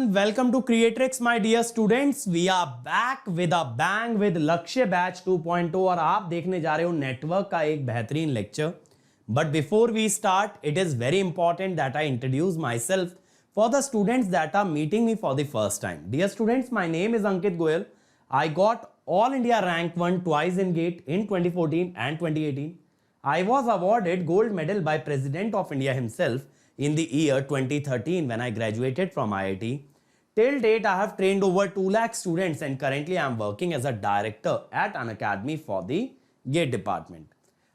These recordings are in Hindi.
everyone, welcome to Creatrix my dear students. We are back with a bang with लक्ष्य बैच 2.0 और आप देखने जा रहे हो नेटवर्क का एक बेहतरीन lecture. But before we start, it is very important that I introduce myself for the students that are meeting me for the first time. Dear students, my name is Ankit Goyal. I got All India Rank 1 twice in GATE in 2014 and 2018. I was awarded gold medal by President of India himself in the year 2013 when I graduated from IIT. Till date, I have trained over 2 lakh students and currently I am working as a director at an academy for the GATE department.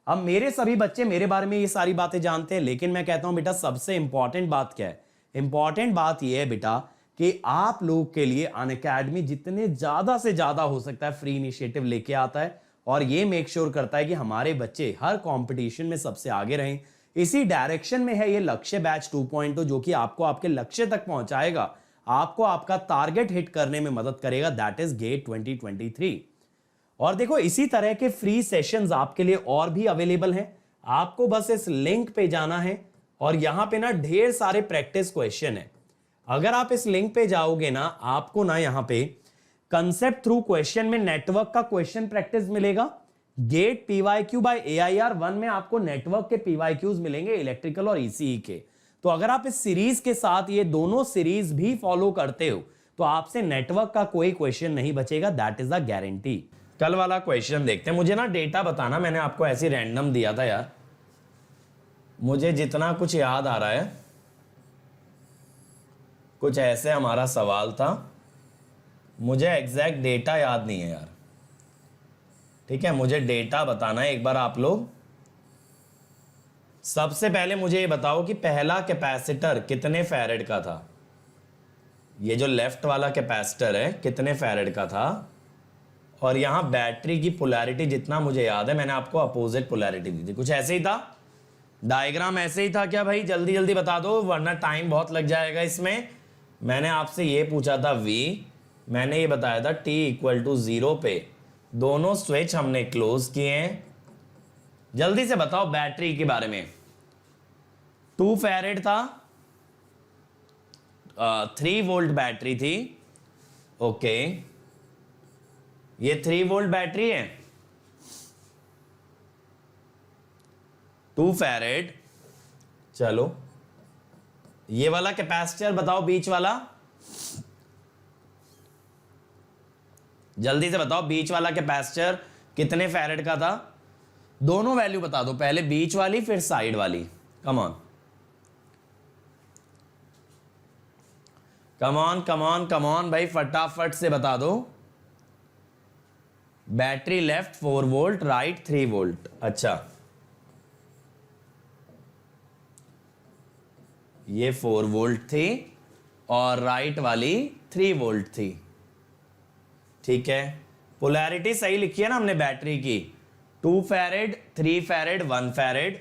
अब मेरे सभी बच्चे मेरे बारे में ये सारी बातें जानते हैं, लेकिन मैं कहता हूं बेटा सबसे इंपॉर्टेंट बात क्या है? इंपॉर्टेंट बात यह है बेटा कि आप लोग के लिए अनअकैडमी जितने ज्यादा से ज्यादा हो सकता है फ्री इनिशिएटिव लेके आता है और ये मेक श्योर करता है कि हमारे बच्चे हर कंपटीशन में सबसे आगे रहें. इसी डायरेक्शन में है ये लक्ष्य बैच 2.0 जो कि आपको आपके लक्ष्य तक पहुंचाएगा, आपको आपका टारगेट हिट करने में मदद करेगा, दैट इज गेट 2023. और देखो इसी तरह के फ्री सेशंस आपके लिए और भी अवेलेबल हैं. आपको बस इस लिंक पे जाना है और यहां पे ना ढेर सारे प्रैक्टिस क्वेश्चन है. अगर आप इस लिंक पे जाओगे ना, आपको ना यहां पे कंसेप्ट थ्रू क्वेश्चन में नेटवर्क का क्वेश्चन प्रैक्टिस मिलेगा. गेट पीवाईक्यू बाय एआईआर 1 में आपको नेटवर्क के पीवाईक्यूज मिलेंगे इलेक्ट्रिकल और ईसीई के. तो अगर आप इस सीरीज के साथ ये दोनों सीरीज भी फॉलो करते हो तो आपसे नेटवर्क का कोई क्वेश्चन नहीं बचेगा, दैट इज अ गारंटी. कल वाला क्वेश्चन देखते हैं. मुझे ना डेटा बताना, मैंने आपको ऐसी रैंडम दिया था यार, मुझे जितना कुछ याद आ रहा है कुछ ऐसे हमारा सवाल था, मुझे एग्जैक्ट डेटा याद नहीं है यार. ठीक है, मुझे डेटा बताना है एक बार आप लोग. सबसे पहले मुझे ये बताओ कि पहला कैपेसिटर कितने फैरेड का था. ये जो लेफ्ट वाला कैपेसिटर है कितने फैरेड का था. और यहां बैटरी की पोलैरिटी जितना मुझे याद है मैंने आपको अपोजिट पोलैरिटी दी थी. कुछ ऐसे ही था, डायग्राम ऐसे ही था क्या भाई? जल्दी जल्दी बता दो वरना टाइम बहुत लग जाएगा इसमें. मैंने आपसे ये पूछा था V, मैंने ये बताया था T इक्वल टू 0 पे दोनों स्विच हमने क्लोज किए हैं. जल्दी से बताओ बैटरी के बारे में. 2 फैरेड था, 3 वोल्ट बैटरी थी. ओके, ये 3 वोल्ट बैटरी है, 2 फैरेड. चलो ये वाला कैपेसिटर बताओ, बीच वाला जल्दी से बताओ. बीच वाला कैपेसिटर कितने फैरेड का था? दोनों वैल्यू बता दो, पहले बीच वाली फिर साइड वाली. Come on come on come on come on भाई, फटाफट से बता दो. Battery left 4 volt, right 3 volt. अच्छा, ये 4 वोल्ट थी और राइट वाली 3 वोल्ट थी. ठीक है, पोलैरिटी सही लिखी है ना हमने बैटरी की. 2 फैरेड, 3 फैरेड, 1 फैरेड.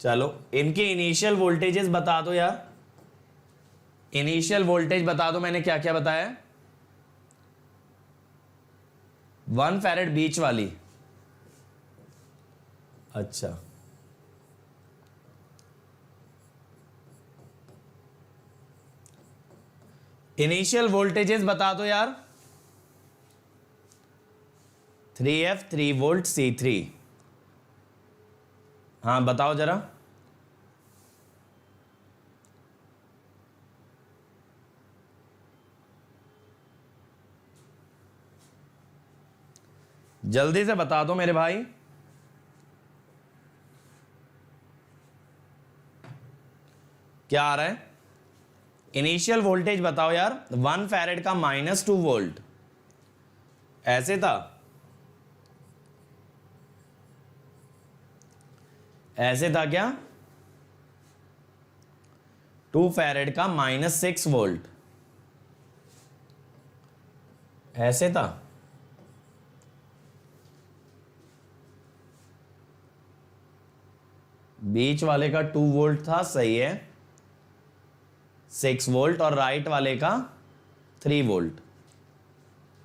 चलो इनकी इनिशियल वोल्टेजेस बता दो यार. इनिशियल वोल्टेज बता दो, मैंने क्या क्या बताया. 1 फैरेड बीच वाली. अच्छा, इनिशियल वोल्टेजेस बता दो यार. 3F 3 volt C3. हाँ बताओ जरा. जल्दी से बता दो मेरे भाई. क्या आ रहा है? इनिशियल वोल्टेज बताओ यार. 1 फैरेड का -2 वोल्ट ऐसे था, ऐसे था क्या? 2 फैरेड का -6 वोल्ट ऐसे था. बीच वाले का 2 वोल्ट था, सही है, 6 वोल्ट. और राइट वाले का 3 वोल्ट.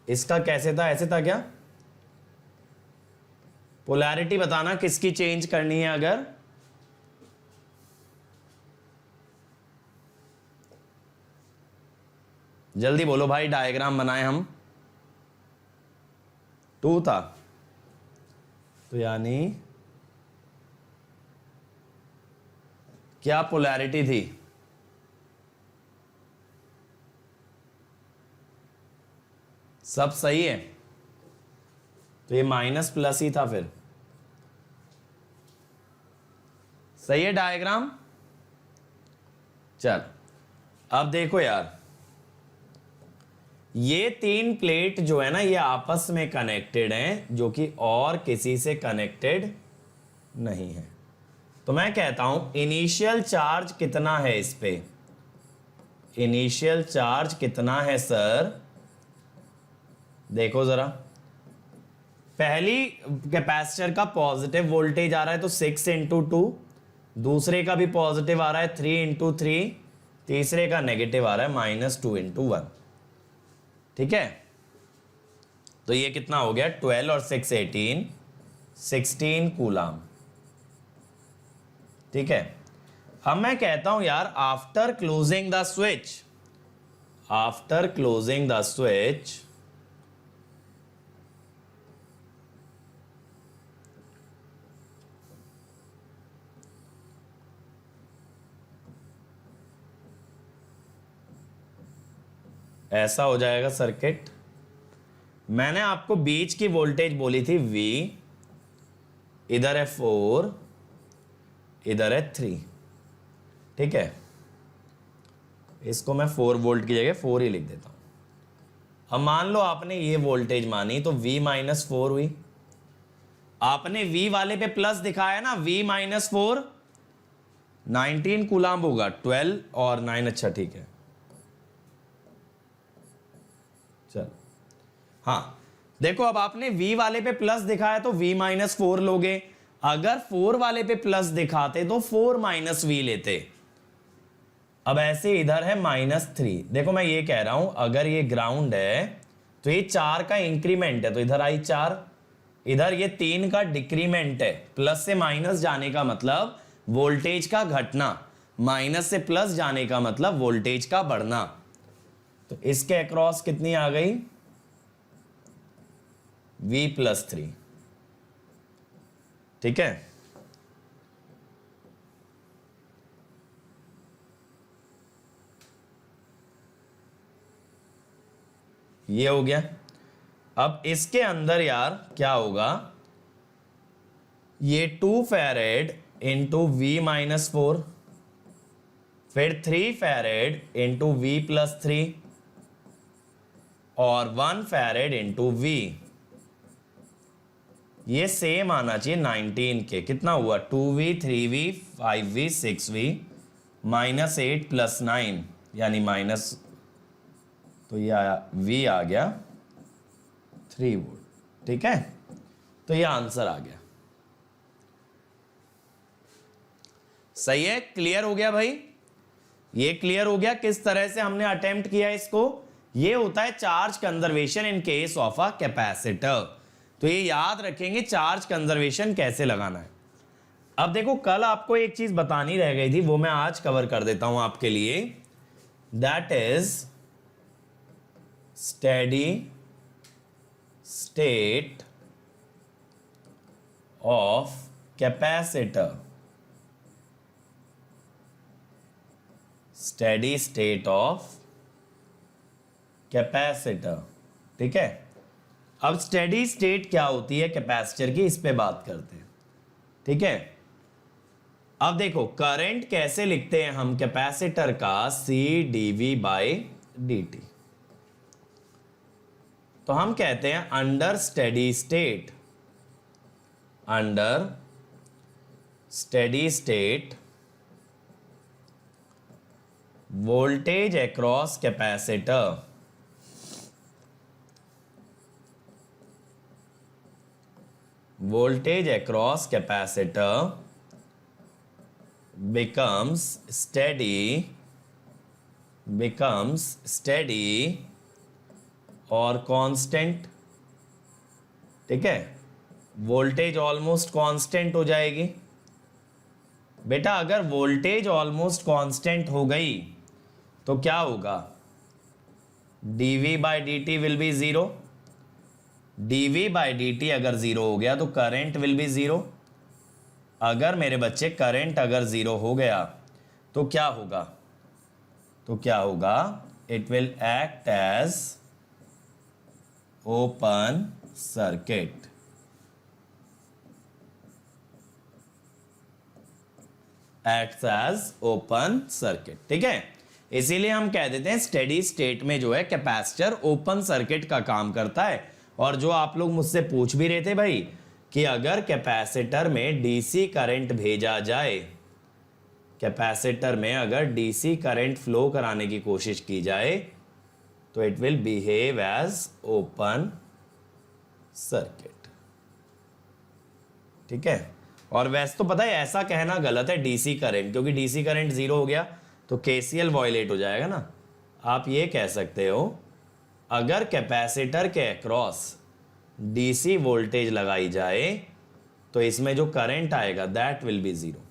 इसका कैसे था? ऐसे था क्या? पोलैरिटी बताना किसकी चेंज करनी है. अगर जल्दी बोलो भाई, डायग्राम बनाए हम। 2 था, तो यानी क्या पोलैरिटी थी? सब सही है, तो ये माइनस प्लस ही था फिर। सही है डायग्राम। चल अब देखो यार, ये 3 प्लेट जो है ना, ये आपस में कनेक्टेड हैं, जो कि और किसी से कनेक्टेड नहीं है। तो मैं कहता हूं इनिशियल चार्ज कितना है इस पे? इनिशियल चार्ज कितना है सर? देखो जरा, पहली कैपेसिटर का पॉजिटिव वोल्टेज आ रहा है तो 6 इंटू 2, दूसरे का भी पॉजिटिव आ रहा है 3 इंटू 3, तीसरे का नेगेटिव आ रहा है -2 इंटू 1। ठीक है, तो ये कितना हो गया? 12 और 6 18, 16 कूलाम। ठीक है, अब मैं कहता हूं यार, after closing the switch, after closing the switch, ऐसा हो जाएगा सर्किट। मैंने आपको बीच की वोल्टेज बोली थी V, इधर है 4, इधर है 3। ठीक है, इसको मैं 4 वोल्ट की जगह 4 ही लिख देता हूं। अब मान लो आपने ये वोल्टेज मानी तो V - 4 हुई। आपने V वाले पे प्लस दिखाया ना, V - 4 19 कूलाम होगा, 12 और 9। अच्छा ठीक है, चल हाँ देखो, अब आपने V वाले पे प्लस दिखाया तो V - 4 लोगे। अगर 4 वाले पे प्लस दिखाते तो 4 - V लेते। अब ऐसे इधर है -3। देखो मैं ये कह रहा हूं, अगर ये ग्राउंड है तो ये 4 का इंक्रीमेंट है, तो इधर आई 4, इधर ये 3 का डिक्रीमेंट है। प्लस से माइनस जाने का मतलब वोल्टेज का घटना, माइनस से प्लस जाने का मतलब वोल्टेज का बढ़ना। तो इसके अक्रॉस कितनी आ गई? V+3। ठीक है, ये हो गया। अब इसके अंदर यार क्या होगा, ये 2 फैरेड इंटू V - 4, फिर 3 फैरेड इंटू V+3 और 1 फैरेड इंटू V। ये सेम आना चाहिए 19 के। कितना हुआ? 2V 3V 5V 6V -8 + 9 यानी माइनस, तो ये आया V आ गया 3 वोल्ट। ठीक है, तो ये आंसर आ गया। सही है, क्लियर हो गया भाई? ये क्लियर हो गया किस तरह से हमने अटेम्प्ट किया इसको। ये होता है charge conservation in case of a capacitor. तो ये याद रखेंगे चार्ज कंजर्वेशन कैसे लगाना है। अब देखो, कल आपको एक चीज बतानी रह गई थी, वो मैं आज कवर कर देता हूं आपके लिए। That is steady state of capacitor. Steady state of capacitor. ठीक है, अब स्टेडी स्टेट क्या होती है कैपेसिटर की, इस पे बात करते हैं। ठीक है, अब देखो करंट कैसे लिखते हैं हम कैपेसिटर का, CdV/dt। तो हम कहते हैं under steady state, under steady state voltage across capacitor, voltage across capacitor becomes steady और कांस्टेंट। ठीक है, वोल्टेज ऑलमोस्ट कांस्टेंट हो जाएगी। बेटा अगर वोल्टेज ऑलमोस्ट कांस्टेंट हो गई तो क्या होगा? dv by dt will be zero. dv by dt अगर जीरो हो गया तो करंट विल बी जीरो। अगर मेरे बच्चे करंट अगर जीरो हो गया तो क्या होगा? It will act as open circuit. Acts as open circuit, ठीक है। इसीलिए हम कह देते हैं स्टेडी स्टेट में जो है कैपेसिटर ओपन सर्किट का काम करता है। और जो आप लोग मुझसे पूछ भी रहे थे भाई कि अगर कैपेसिटर में डीसी करंट भेजा जाए, कैपेसिटर में अगर डीसी करंट फ्लो कराने की कोशिश की जाए तो it will behave as open circuit, ठीक है। और वैसे तो पता है ऐसा कहना गलत है डीसी करंट, क्योंकि डीसी करंट जीरो हो गया तो केसीएल वॉयलेट हो जाएगा ना। आप ये कह सकते हो अगर कैपेसिटर के अक्रॉस डीसी वोल्टेज लगाई जाए तो इसमें जो करंट आएगा दैट विल बी जीरो,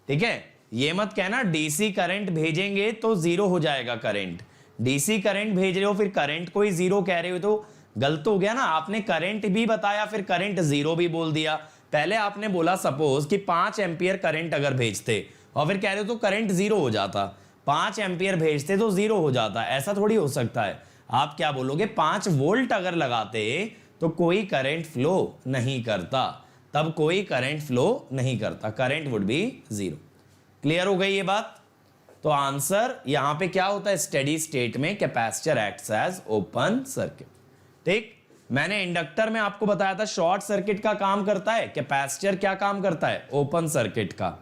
ठीक है। ये मत कहना डीसी करंट भेजेंगे तो जीरो हो जाएगा करंट। डीसी करंट भेज रहे हो फिर करंट को ही जीरो कह रहे हो तो गलत हो गया ना। आपने करंट भी बताया फिर करंट जीरो भी बोल दिया। पहले आपने बोला सपोज कि 5 एम्पियर करंट अगर भेजते और फिर कह रहे हो तो करंट जीरो हो जाता। 5 एम्पियर भेजते तो जीरो हो जाता, ऐसा थोड़ी हो सकता है। आप क्या बोलोगे 5 वोल्ट अगर लगाते तो कोई करंट फ्लो नहीं करता, तब कोई करंट फ्लो नहीं करता, current would be zero. Clear हो गई ये बात? तो आंसर यहां पे क्या होता है, स्टेडी स्टेट में capacitor acts as open circuit, ठीक। मैंने इंडक्टर में आपको बताया था शॉर्ट सर्किट का काम करता है, कैपेसिटर क्या काम करता है, ओपन सर्किट का।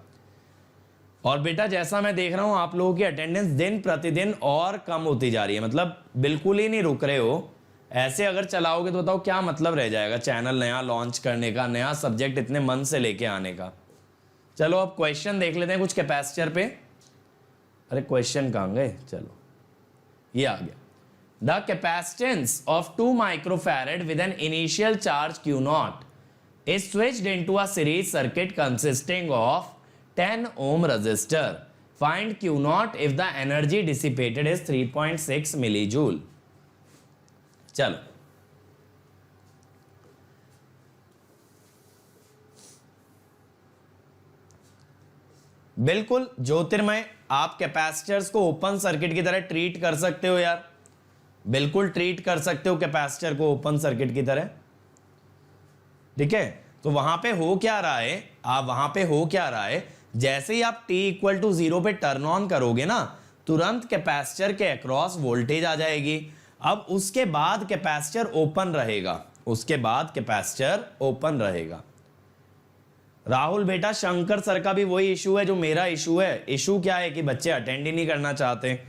और बेटा जैसा मैं देख रहा हूं आप लोगों की अटेंडेंस दिन प्रतिदिन और कम होती जा रही है, मतलब बिल्कुल ही नहीं रुक रहे हो। ऐसे अगर चलाओगे तो बताओ क्या मतलब रह जाएगा चैनल नया लॉन्च करने का, नया सब्जेक्ट इतने मन से लेके आने का। चलो अब क्वेश्चन देख लेते हैं कुछ कैपेसिटर पे। अरे क्वेश्चन कहां गए, चलो ये आ गया। The capacitance of 2 microfarad with an initial charge Q not is switched into a series circuit consisting of 10 ohm resistor. Find Q naught if the energy dissipated is 3.6 millijoule. चलो बिल्कुल ज्योतिर्मय, आप कैपेसिटर्स को ओपन सर्किट की तरह ट्रीट कर सकते हो यार, बिल्कुल ट्रीट कर सकते हो कैपेसिटर को ओपन सर्किट की तरह, ठीक है। तो वहां पे हो क्या रहा है, वहां पे हो क्या रहा है, जैसे ही आप t इक्वल टू 0 पे टर्न ऑन करोगे ना तुरंत कैपेसिटर के अक्रॉस वोल्टेज आ जाएगी। अब उसके बाद कैपेसिटर ओपन रहेगा, उसके बाद कैपेसिटर ओपन रहेगा। राहुल बेटा शंकर सर का भी वही इशू है जो मेरा इशू है। इशू क्या है कि बच्चे अटेंड ही नहीं करना चाहते।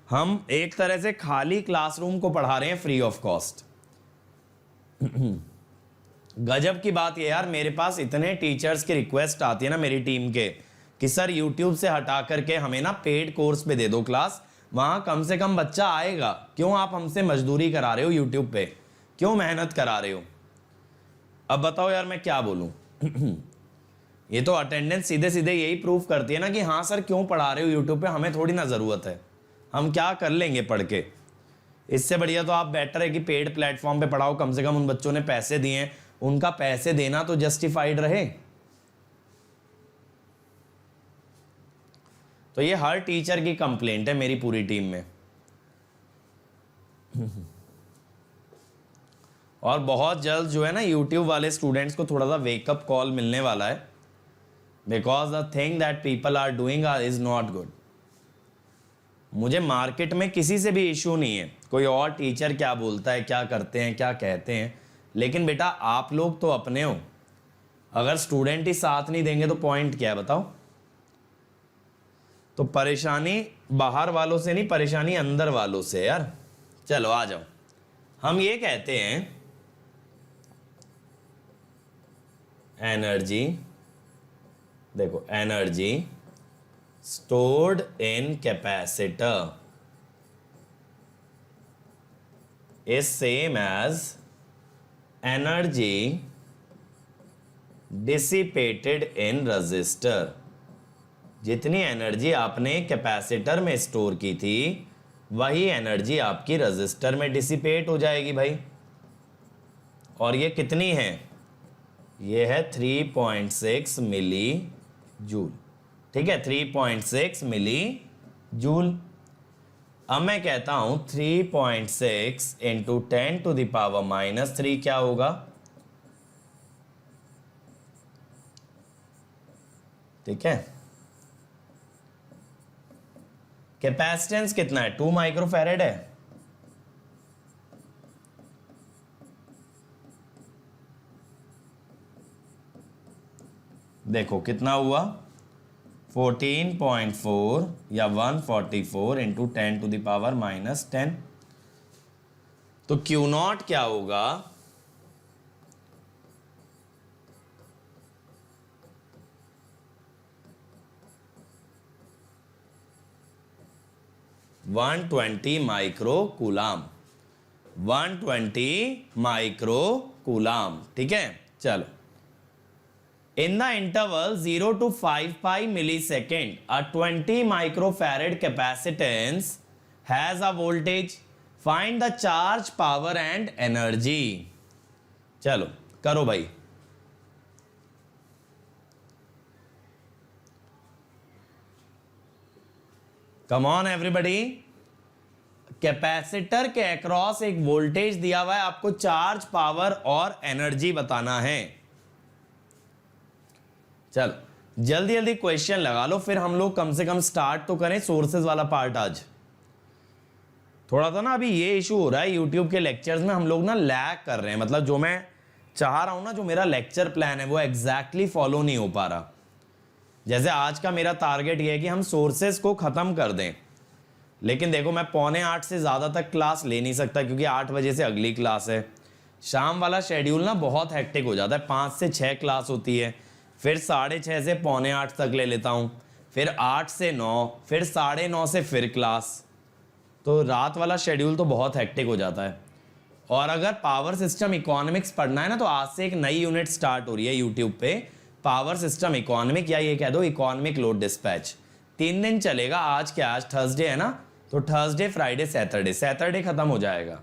हम एक तरह से खाली क्लासरूम को पढ़ा रहे हैं फ्री ऑफ कॉस्ट। गजब की बात ये यार, मेरे पास इतने टीचर्स की रिक्वेस्ट आती है ना मेरी टीम के कि सर YouTube से हटा करके हमें ना पेड कोर्स पे दे दो क्लास, वहां कम से कम बच्चा आएगा। क्यों आप हमसे मजदूरी करा रहे हो YouTube पे, क्यों मेहनत करा रहे हो? अब बताओ यार मैं क्या बोलूं। ये तो अटेंडेंस सीधे सीधे यही प्रूफ करती है ना कि हाँ सर क्यों पढ़ा रहे हो YouTube पे, हमें थोड़ी ना ज़रूरत है, हम क्या कर लेंगे पढ़ के। इससे बढ़िया तो आप बेटर है कि पेड प्लेटफॉर्म पे पढ़ाओ, कम से कम उन बच्चों ने पैसे दिए, उनका पैसे देना तो जस्टिफाइड रहे। तो ये हर टीचर की कंप्लेंट है मेरी पूरी टीम में। और बहुत जल्द जो है ना YouTube वाले स्टूडेंट्स को थोड़ा सा वेकअप कॉल मिलने वाला है, because the thing that people are doing is not good. मुझे मार्केट में किसी से भी इशू नहीं है, कोई और टीचर क्या बोलता है, क्या करते हैं, क्या कहते हैं, लेकिन बेटा आप लोग तो अपने हो। अगर स्टूडेंट ही साथ नहीं देंगे तो पॉइंट क्या है बताओ। तो परेशानी बाहर वालों से नहीं, परेशानी अंदर वालों से यार। चलो आ जाओ, हम ये कहते हैं एनर्जी, देखो energy stored in capacitor is same as energy dissipated in resistor। जितनी एनर्जी आपने कैपेसिटर में स्टोर की थी वही एनर्जी आपकी रजिस्टर में डिसिपेट हो जाएगी भाई। और ये कितनी है? ये है 3.6 मिली जूल। ठीक है, 3.6 मिली जूल। अब मैं कहता हूं 3.6 इंटू 10⁻³ क्या होगा? ठीक है, कैपेसिटेंस कितना है? 2 माइक्रोफैरेड है। देखो कितना हुआ, 14.4 या 144 इंटू 10⁻⁻10। तो Q नॉट क्या होगा? (120 माइक्रो कूलाम). 120 micro coulomb. ठीक है, चलो। In the interval 0 to 5 pi millisecond, a 20 microfarad capacitance has a voltage. Find the charge, power and energy. चलो करो भाई। Come on everybody. कैपेसिटर के अक्रॉस एक वोल्टेज दिया हुआ है, आपको चार्ज, पावर और एनर्जी बताना है। चलो जल्दी जल्दी क्वेश्चन लगा लो, फिर हम लोग कम से कम स्टार्ट तो करें सोर्सेज वाला पार्ट। आज थोड़ा सा ना अभी ये इशू हो रहा है यूट्यूब के लेक्चर्स में, हम लोग ना लैग कर रहे हैं। मतलब जो मैं चाह रहा हूं ना, जो मेरा लेक्चर प्लान है वो एग्जैक्टली फॉलो नहीं हो पा रहा। जैसे आज का मेरा टारगेट ये है कि हम सोर्सेज को खत्म कर दें, लेकिन देखो मैं 7:45 से ज़्यादा तक क्लास ले नहीं सकता, क्योंकि 8 बजे से अगली क्लास है। शाम वाला शेड्यूल ना बहुत हेक्टिक हो जाता है, 5 से 6 क्लास होती है, फिर 6:30 से 7:45 तक ले लेता हूँ, फिर 8 से 9, फिर 9:30 से फिर क्लास। तो रात वाला शेड्यूल तो बहुत हेक्टिक हो जाता है। और अगर पावर सिस्टम इकोनॉमिक्स पढ़ना है ना, तो आज से एक नई यूनिट स्टार्ट हो रही है यूट्यूब पे, पावर सिस्टम इकोनॉमिक, या ये कह दो इकोनॉमिक लोड डिस्पैच। 3 दिन चलेगा। आज क्या, आज थर्सडे है ना, तो थर्सडे, फ्राइडे, सैटरडे, सैटरडे खत्म हो जाएगा।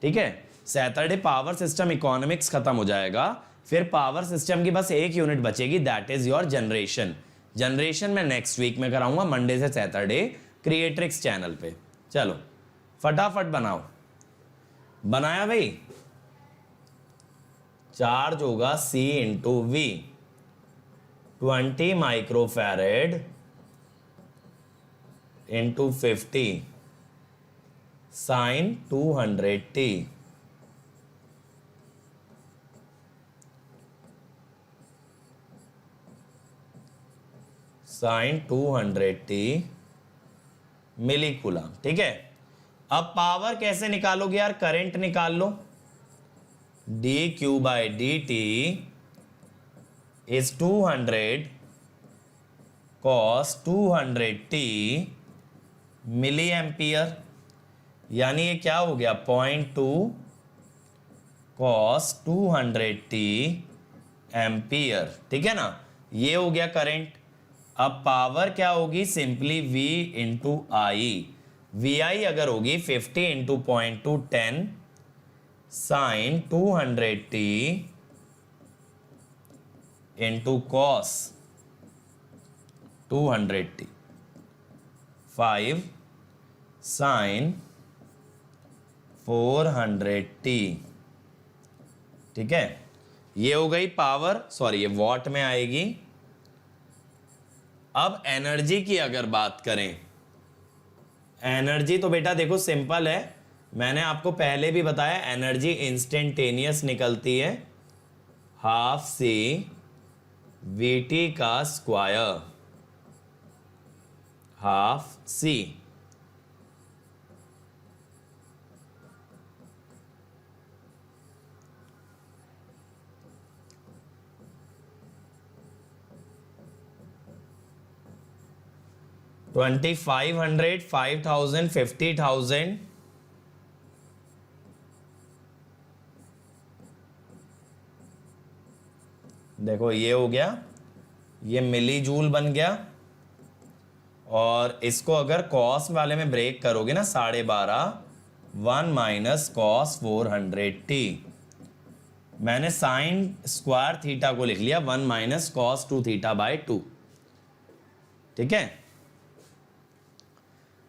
ठीक है, सैटरडे पावर सिस्टम इकोनॉमिक्स खत्म हो जाएगा। फिर पावर सिस्टम की बस एक यूनिट बचेगी, that is your generation. Generation मैं नेक्स्ट वीक में कराऊंगा, मंडे से सैटरडे, क्रिएट्रिक्स चैनल पे। चलो फटाफट बनाओ। बनाया भाई? चार्ज होगा C into V, 20 microfarad into 50 sine 200t। Sine 200t milli coulomb. ठीक है, अब पावर कैसे निकालोगे यार? करंट निकाल लो। dq/dt is 200 cos 200t milli ampere, यानी ये क्या हो गया, 0.2 cos 200t एम्पियर। ठीक है ना, ये हो गया करंट। अब पावर क्या होगी? Simply V into I. VI अगर होगी 50 into 0.2 10 sine 200t into cos 200t 5 sine 400t। ठीक है, ये हो गई पावर, सॉरी ये वॉट में आएगी। अब एनर्जी की अगर बात करें, एनर्जी तो बेटा देखो सिंपल है, मैंने आपको पहले भी बताया, एनर्जी इंस्टेंटेनियस निकलती है, हाफ C VT का स्क्वायर, हाफ C। $2500, 5000, 50,000। देखो ये हो गया, ये मिली जूल बन गया, और इसको अगर कॉस वाले में ब्रेक करोगे ना 12.5 1 माइनस कॉस 400t। मैंने साइन स्क्वायर थीटा को लिख लिया 1 माइनस कॉस 2 थीटा बाई 2। ठीक है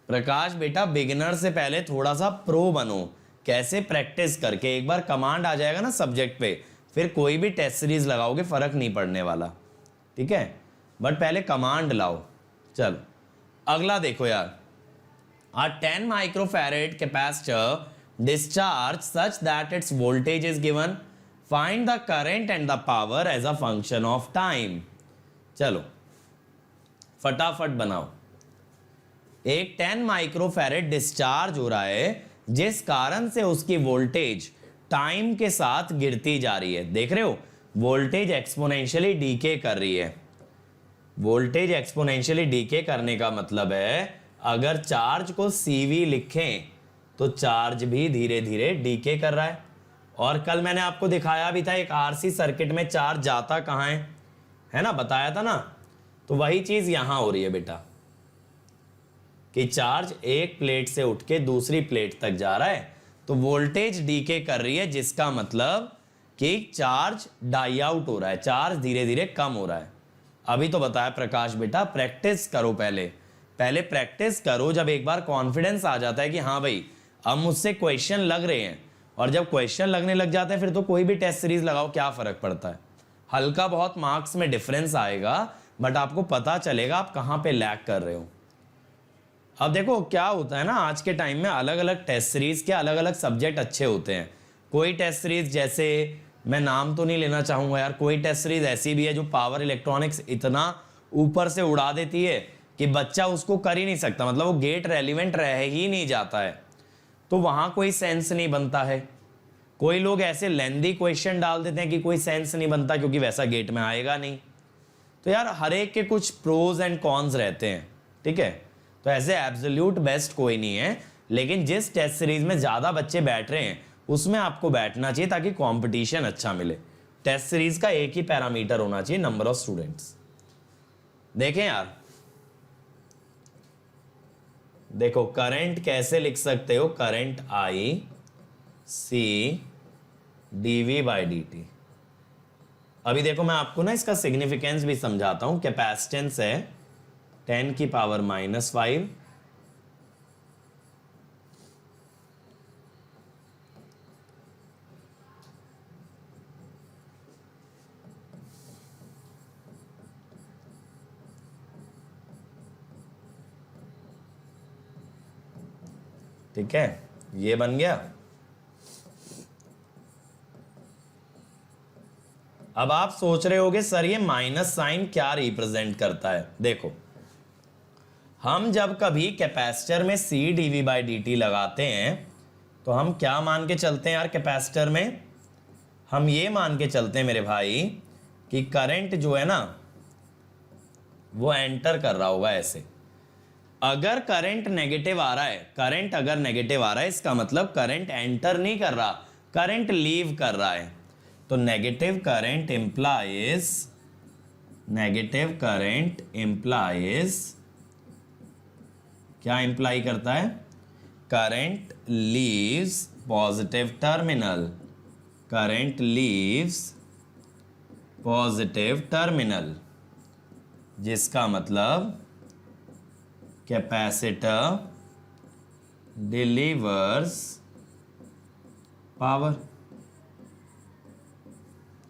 प्रकाश बेटा, बिगिनर से पहले थोड़ा सा प्रो बनो, कैसे प्रैक्टिस करके। एक बार कमांड आ जाएगा ना सब्जेक्ट पे, फिर कोई भी टेस्ट सीरीज लगाओगे फर्क नहीं पड़ने वाला। ठीक है बट पहले कमांड लाओ। चलो अगला देखो यार, a 10 microfarad capacitor discharge such that its voltage is given, find the current and the power as a function of time। चलो फटाफट बनाओ। एक 10 माइक्रोफैरेड डिस्चार्ज हो रहा है जिस कारण से उसकी वोल्टेज टाइम के साथ गिरती जा रही है। देख रहे हो वोल्टेज एक्सपोनेंशियली डीके कर रही है। वोल्टेज एक्सपोनेंशियली डीके करने का मतलब है अगर चार्ज को CV लिखें तो चार्ज भी धीरे धीरे डीके कर रहा है। और कल मैंने आपको दिखाया भी था एक RC सर्किट में चार्ज जाता कहाँ है ना, बताया था ना। तो वही चीज यहां हो रही है बेटा कि चार्ज एक प्लेट से उठ के दूसरी प्लेट तक जा रहा है तो वोल्टेज डीके कर रही है, जिसका मतलब कि चार्ज डाई आउट हो रहा है, चार्ज धीरे धीरे कम हो रहा है। अभी तो बताया प्रकाश बेटा प्रैक्टिस करो, पहले प्रैक्टिस करो। जब एक बार कॉन्फिडेंस आ जाता है कि हाँ भाई अब मुझसे क्वेश्चन लग रहे हैं, और जब क्वेश्चन लगने लग जाते हैं फिर तो कोई भी टेस्ट सीरीज लगाओ क्या फर्क पड़ता है। हल्का बहुत मार्क्स में डिफरेंस आएगा बट आपको पता चलेगा आप कहाँ पे लैग कर रहे हो। अब देखो क्या होता है ना, आज के टाइम में अलग अलग टेस्ट सीरीज के अलग अलग सब्जेक्ट अच्छे होते हैं। कोई टेस्ट सीरीज, जैसे मैं नाम तो नहीं लेना चाहूंगा यार, कोई टेस्ट सीरीज ऐसी भी है जो पावर इलेक्ट्रॉनिक्स इतना ऊपर से उड़ा देती है कि बच्चा उसको कर ही नहीं सकता, मतलब वो गेट रेलिवेंट रह ही नहीं जाता है, तो वहां कोई सेंस नहीं बनता है। कोई लोग ऐसे लेंदी क्वेश्चन डाल देते हैं कि कोई सेंस नहीं बनता क्योंकि वैसा गेट में आएगा नहीं। तो यार हर एक के कुछ प्रोज एंड कॉन्स रहते हैं। ठीक है तो ऐसे एब्सोल्यूट बेस्ट कोई नहीं है, लेकिन जिस टेस्ट सीरीज में ज्यादा बच्चे बैठ रहे हैं उसमें आपको बैठना चाहिए ताकि कंपटीशन अच्छा मिले। टेस्ट सीरीज का एक ही पैरामीटर होना चाहिए, नंबर ऑफ स्टूडेंट्स। देखें यार, देखो करंट कैसे लिख सकते हो, current I C dV by dt। अभी देखो मैं आपको ना इसका सिग्निफिकेंस भी समझाता हूं। कैपेसिटेंस है 10 की पावर -5, ठीक है ये बन गया। अब आप सोच रहे होगे सर ये माइनस साइन क्या रिप्रेजेंट करता है। देखो हम जब कभी कैपेसिटर में C dV बाई dt लगाते हैं तो हम क्या मान के चलते हैं यार, कैपेसिटर में हम ये मान के चलते हैं मेरे भाई कि करंट जो है ना वो एंटर कर रहा होगा ऐसे। अगर करंट नेगेटिव आ रहा है, करंट अगर नेगेटिव आ रहा है इसका मतलब करंट एंटर नहीं कर रहा, करंट लीव कर रहा है। तो नेगेटिव करंट इंप्लाइज क्या इंप्लाई करता है, current leaves positive terminal, current leaves positive terminal, जिसका मतलब कैपेसिटर डिलीवर्स पावर।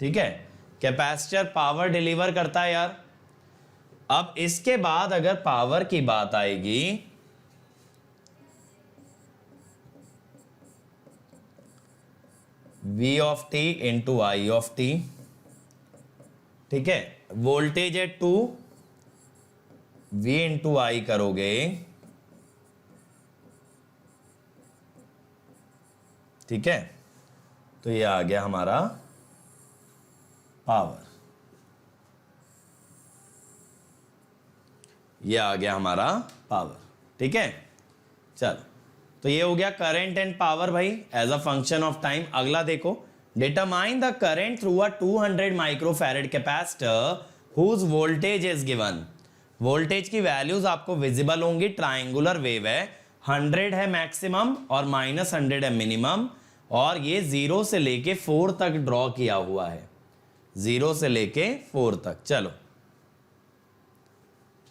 ठीक है कैपेसिटर पावर डिलीवर करता है यार। अब इसके बाद अगर पावर की बात आएगी V of T into I of T. ठीक है वोल्टेज है 2, V इंटू आई करोगे ठीक है तो ये आ गया हमारा पावर, ये आ गया हमारा पावर। ठीक है चलो तो ये हो गया करंट एंड पावर भाई as a function of time. अगला देखो, determine the current through a 200 microfarad capacitor whose voltage is given, voltage की वैल्यूज आपको विजिबल होंगी, ट्रायंगुलर वेव है, 100 है मैक्सिमम और -100 है मिनिमम, और ये 0 से लेके 4 तक ड्रॉ किया हुआ है, 0 से लेके 4 तक। चलो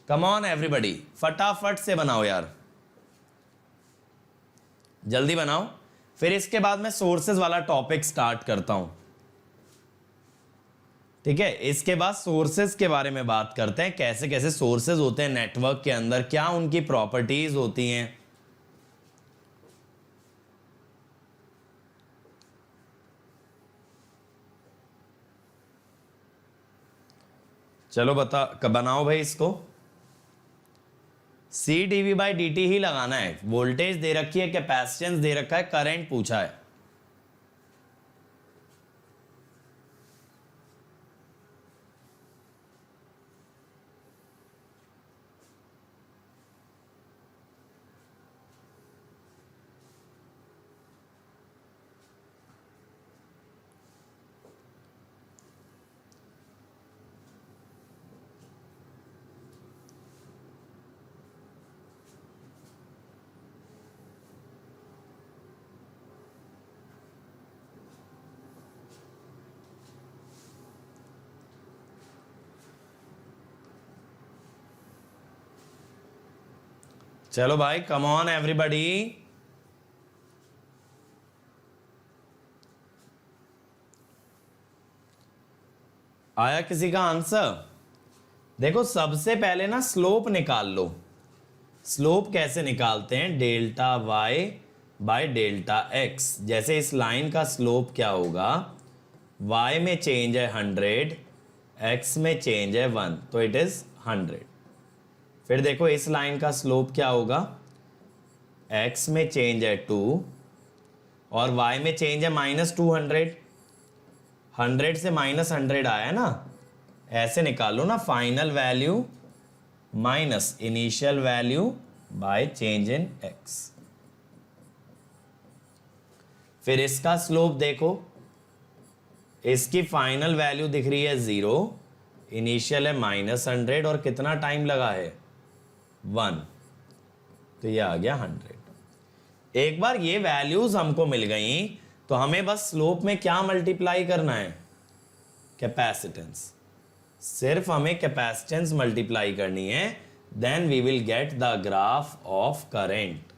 कम ऑन एवरीबॉडी, फटाफट से बनाओ यार, जल्दी बनाओ, फिर इसके बाद मैं सोर्सेज वाला टॉपिक स्टार्ट करता हूं। ठीक है, इसके बाद सोर्सेज के बारे में बात करते हैं, कैसे कैसे सोर्सेज होते हैं नेटवर्क के अंदर, क्या उनकी प्रॉपर्टीज होती हैं। चलो बनाओ भाई इसको। सी डीवी बाई डी टी ही लगाना है, वोल्टेज दे रखी है, कैपेसिटेंस दे रखा है, करंट पूछा है। चलो भाई कम ऑन एवरीबॉडी, आया किसी का आंसर? देखो सबसे पहले ना स्लोप निकाल लो। स्लोप कैसे निकालते हैं? Delta Y by delta X. जैसे इस लाइन का स्लोप क्या होगा, y में चेंज है 100, x में चेंज है 1, तो इट इज 100। फिर देखो इस लाइन का स्लोप क्या होगा, x में चेंज है 2 और y में चेंज है -200, 100 से -100 आया ना, ऐसे निकालो ना, final value minus initial value by change in x। फिर इसका स्लोप देखो, इसकी फाइनल वैल्यू दिख रही है 0, इनिशियल है -100 और कितना टाइम लगा है 1, तो ये आ गया 100। एक बार ये वैल्यूज हमको मिल गई तो हमें बस स्लोप में क्या मल्टीप्लाई करना है, कैपेसिटेंस। सिर्फ हमें कैपेसिटेंस मल्टीप्लाई करनी है, then we will get the graph of current.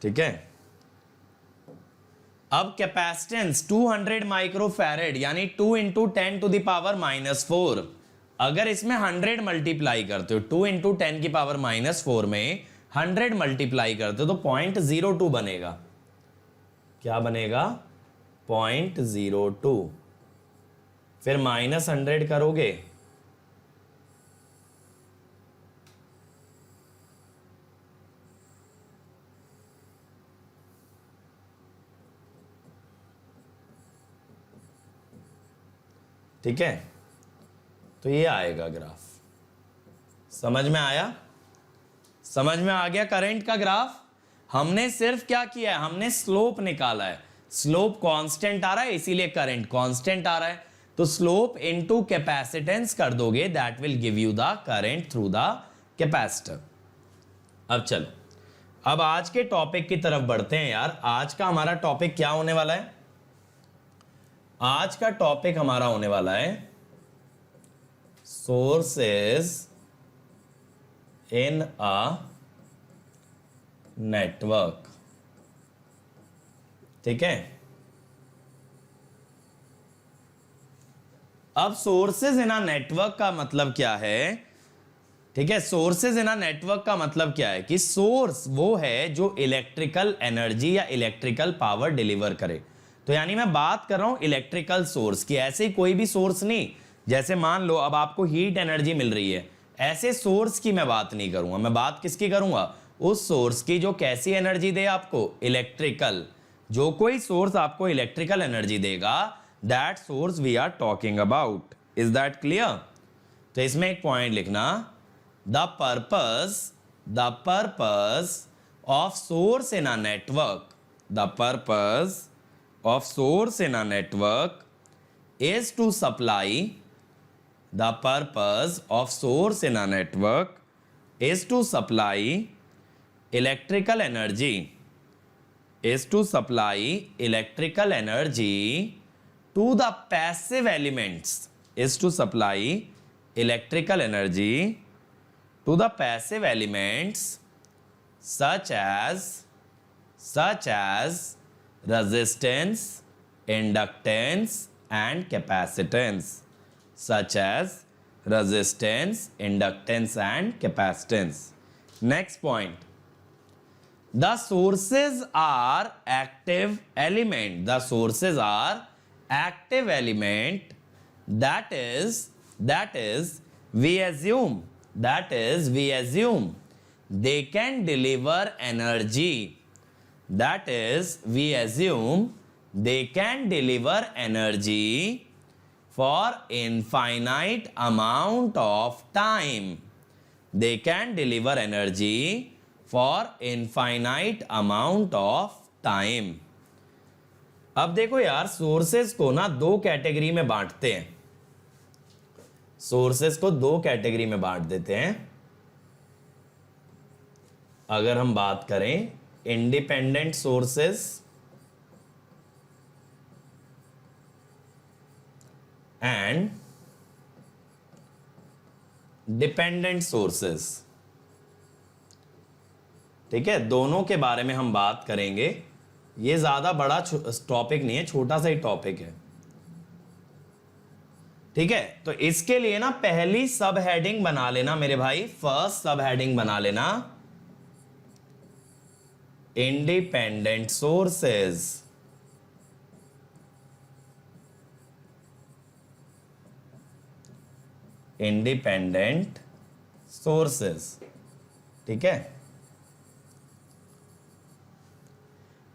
ठीक है, अब कैपेसिटेंस 200 माइक्रोफैरेड यानी 2 इंटू 10⁻⁻⁴। अगर इसमें 100 मल्टीप्लाई करते हो, 2 इंटू 10⁻⁻⁴ में 100 मल्टीप्लाई करते हो तो 0.02 बनेगा। क्या बनेगा? 0.02। फिर -100 करोगे, ठीक है, तो ये आएगा ग्राफ। समझ में आया? समझ में आ गया करंट का ग्राफ? हमने सिर्फ क्या किया है, हमने स्लोप निकाला है। स्लोप कांस्टेंट आ रहा है इसीलिए करंट कांस्टेंट आ रहा है, तो स्लोप इनटू कैपेसिटेंस कर दोगे, that will give you the current through the capacitor. अब चलो, अब आज के टॉपिक की तरफ बढ़ते हैं यार। आज का हमारा टॉपिक क्या होने वाला है? आज का टॉपिक हमारा होने वाला है सोर्सेस इन अ नेटवर्क। ठीक है, अब सोर्सेज इन अ नेटवर्क का मतलब क्या है? ठीक है, सोर्सेज इन अ नेटवर्क का मतलब क्या है कि सोर्स वो है जो इलेक्ट्रिकल एनर्जी या इलेक्ट्रिकल पावर डिलीवर करे। तो यानी मैं बात कर रहा हूं इलेक्ट्रिकल सोर्स की, ऐसे ही कोई भी सोर्स नहीं। जैसे मान लो अब आपको हीट एनर्जी मिल रही है, ऐसे सोर्स की मैं बात नहीं करूंगा। मैं बात किसकी करूंगा? उस सोर्स की जो कैसी एनर्जी दे आपको, इलेक्ट्रिकल। जो कोई सोर्स आपको इलेक्ट्रिकल एनर्जी देगा, that source we are talking about. Is that clear? तो इसमें एक पॉइंट लिखना, the purpose of source in a network, the purpose of source in a network is to supply, the purpose of source in a network is to supply electrical energy, is to supply electrical energy to the passive elements, is to supply electrical energy to the passive elements such as resistance, inductance and capacitance, such as resistance, inductance and capacitance. Next point, the sources are active element, the sources are active element, that is we assume they can deliver energy, that is we assume they can deliver energy for infinite amount of time, they can deliver energy for infinite amount of time. अब देखो यार, सोर्सेस को ना दो कैटेगरी में बांटते हैं, सोर्सेस को दो कैटेगरी में बांट देते हैं. अगर हम बात करें independent sources and dependent sources, ठीक है, दोनों के बारे में हम बात करेंगे. ये ज्यादा बड़ा टॉपिक नहीं है, छोटा सा ही टॉपिक है, ठीक है. तो इसके लिए ना पहली सब हेडिंग बना लेना मेरे भाई, फर्स्ट सब हेडिंग बना लेना इंडिपेंडेंट सोर्सेस. इंडिपेंडेंट सोर्सेस, ठीक है.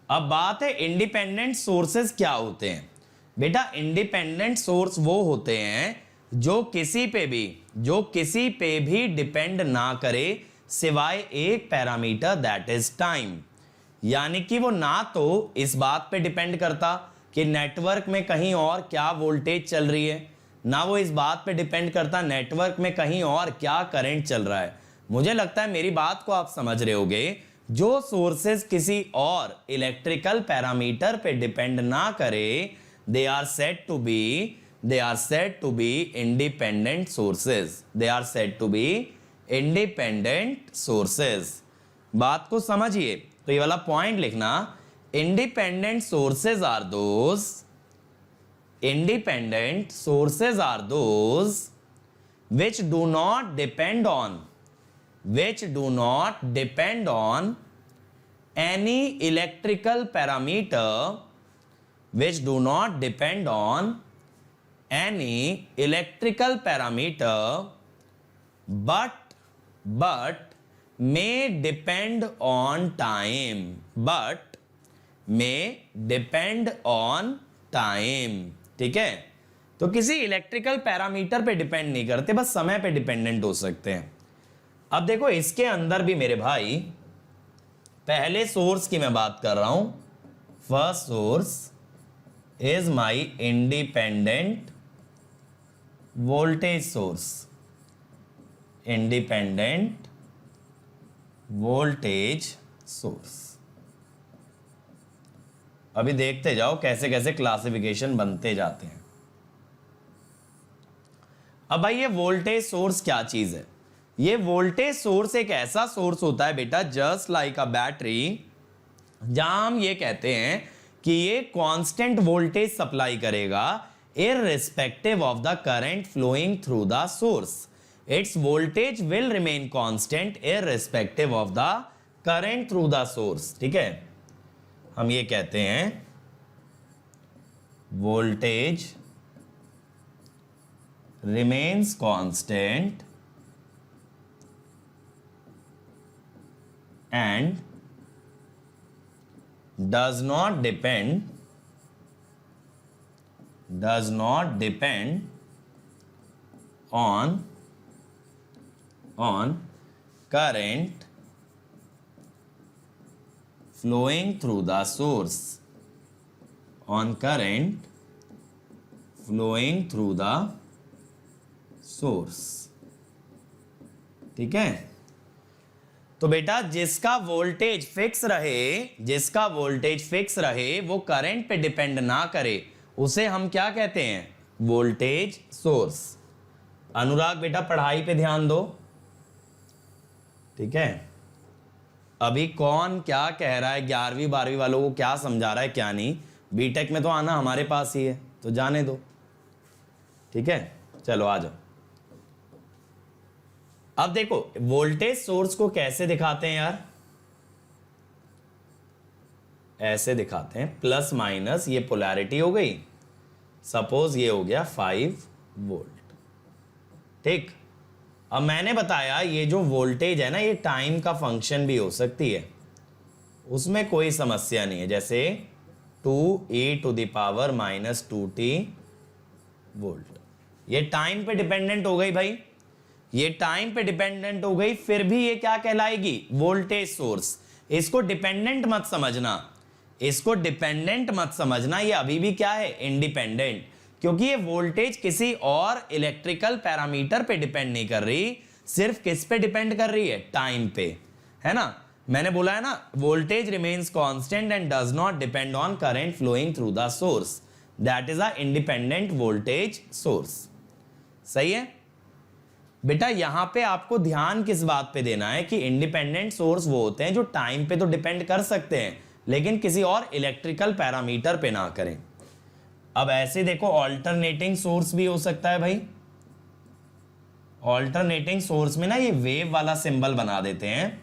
अब बात है इंडिपेंडेंट सोर्सेस क्या होते हैं. बेटा इंडिपेंडेंट सोर्स वो होते हैं जो किसी पे भी डिपेंड ना करे सिवाय एक पैरामीटर, दैट इज टाइम. यानी कि वो ना तो इस बात पे डिपेंड करता कि नेटवर्क में कहीं और क्या वोल्टेज चल रही है, ना वो इस बात पे डिपेंड करता नेटवर्क में कहीं और क्या करंट चल रहा है. मुझे लगता है मेरी बात को आप समझ रहे होगे. जो सोर्सेस किसी और इलेक्ट्रिकल पैरामीटर पे डिपेंड ना करे, they are said to be independent sources, they are said to be independent sources. बात को समझिए, तो ये वाला पॉइंट लिखना, independent sources are those which do not depend on any electrical parameter, which do not depend on any electrical parameter, but may depend on time, ठीक है. तो किसी इलेक्ट्रिकल पैरामीटर पे डिपेंड नहीं करते, बस समय पे डिपेंडेंट हो सकते हैं. अब देखो इसके अंदर भी मेरे भाई पहले सोर्स की मैं बात कर रहा हूं. First source is my independent voltage source, independent voltage source. अभी देखते जाओ कैसे कैसे क्लासिफिकेशन बनते जाते हैं. अब भाई ये वोल्टेज सोर्स क्या चीज है? ये वोल्टेज सोर्स एक ऐसा सोर्स होता है बेटा, जस्ट लाइक अ बैटरी, जहां हम ये कहते हैं कि ये कांस्टेंट वोल्टेज सप्लाई करेगा irrespective of the current flowing through the source. It's voltage will remain constant irrespective of the current through the source. ठीक है, हम ये कहते हैं voltage remains constant and does not depend on current flowing through the source, on current flowing through the source. ठीक है, तो बेटा जिसका वोल्टेज फिक्स रहे वो करंट पे डिपेंड ना करे, उसे हम क्या कहते हैं? Voltage source. अनुराग बेटा पढ़ाई पे ध्यान दो। ठीक है, अभी कौन क्या कह रहा है, 11वीं 12वीं वालों को क्या समझा रहा है क्या नहीं, बीटेक में तो आना हमारे पास ही है, तो जाने दो। ठीक है, चलो आ जाओ। अब देखो वोल्टेज सोर्स को कैसे दिखाते हैं यार, ऐसे दिखाते हैं, प्लस माइनस, ये पोलैरिटी हो गई, सपोज ये हो गया 5 वोल्ट। ठीक, अब मैंने बताया ये जो वोल्टेज है ना, ये टाइम का फंक्शन भी हो सकती है, उसमें कोई समस्या नहीं है। जैसे 2e⁻⁻2t वोल्ट, ये टाइम पे डिपेंडेंट हो गई भाई, ये टाइम पे डिपेंडेंट हो गई, फिर भी ये क्या कहलाएगी? Voltage source. इसको डिपेंडेंट मत समझना, ये अभी भी क्या है? इंडिपेंडेंट, क्योंकि ये वोल्टेज किसी और इलेक्ट्रिकल पैरामीटर पे डिपेंड नहीं कर रही, सिर्फ किस पे डिपेंड कर रही है? टाइम पे, है ना। मैंने बोला है ना, voltage remains constant and does not depend on current flowing through the source, that is a independent voltage source. सही है बेटा, यहां पे आपको ध्यान किस बात पे देना है कि इंडिपेंडेंट सोर्स वो होते हैं जो टाइम पे तो डिपेंड कर सकते हैं, लेकिन किसी और इलेक्ट्रिकल पैरामीटर पे ना करें। अब ऐसे देखो, ऑल्टरनेटिंग सोर्स भी हो सकता है भाई। ऑल्टरनेटिंग सोर्स में ना ये वेव वाला सिंबल बना देते हैं,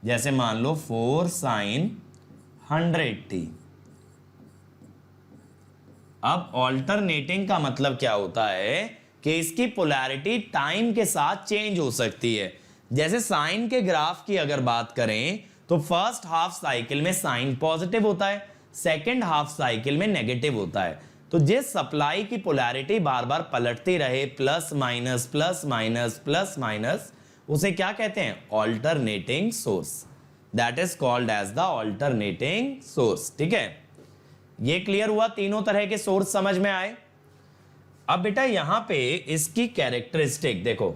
जैसे मान लो 4 sin 100t। अब ऑल्टरनेटिंग का मतलब क्या होता है कि इसकी पोलैरिटी टाइम के साथ चेंज हो सकती है। जैसे साइन के ग्राफ की अगर बात करें तो फर्स्ट हाफ साइकिल में साइन पॉजिटिव होता है, सेकेंड हाफ साइकिल में नेगेटिव होता है। तो जिस सप्लाई की पोलैरिटी बार बार पलटती रहे, plus minus plus minus plus minus, उसे क्या कहते हैं? Alternating source. That is called as the alternating source. ठीक है, ये क्लियर हुआ? तीनों तरह के सोर्स समझ में आए। अब बेटा यहां पे इसकी कैरेक्टरिस्टिक देखो,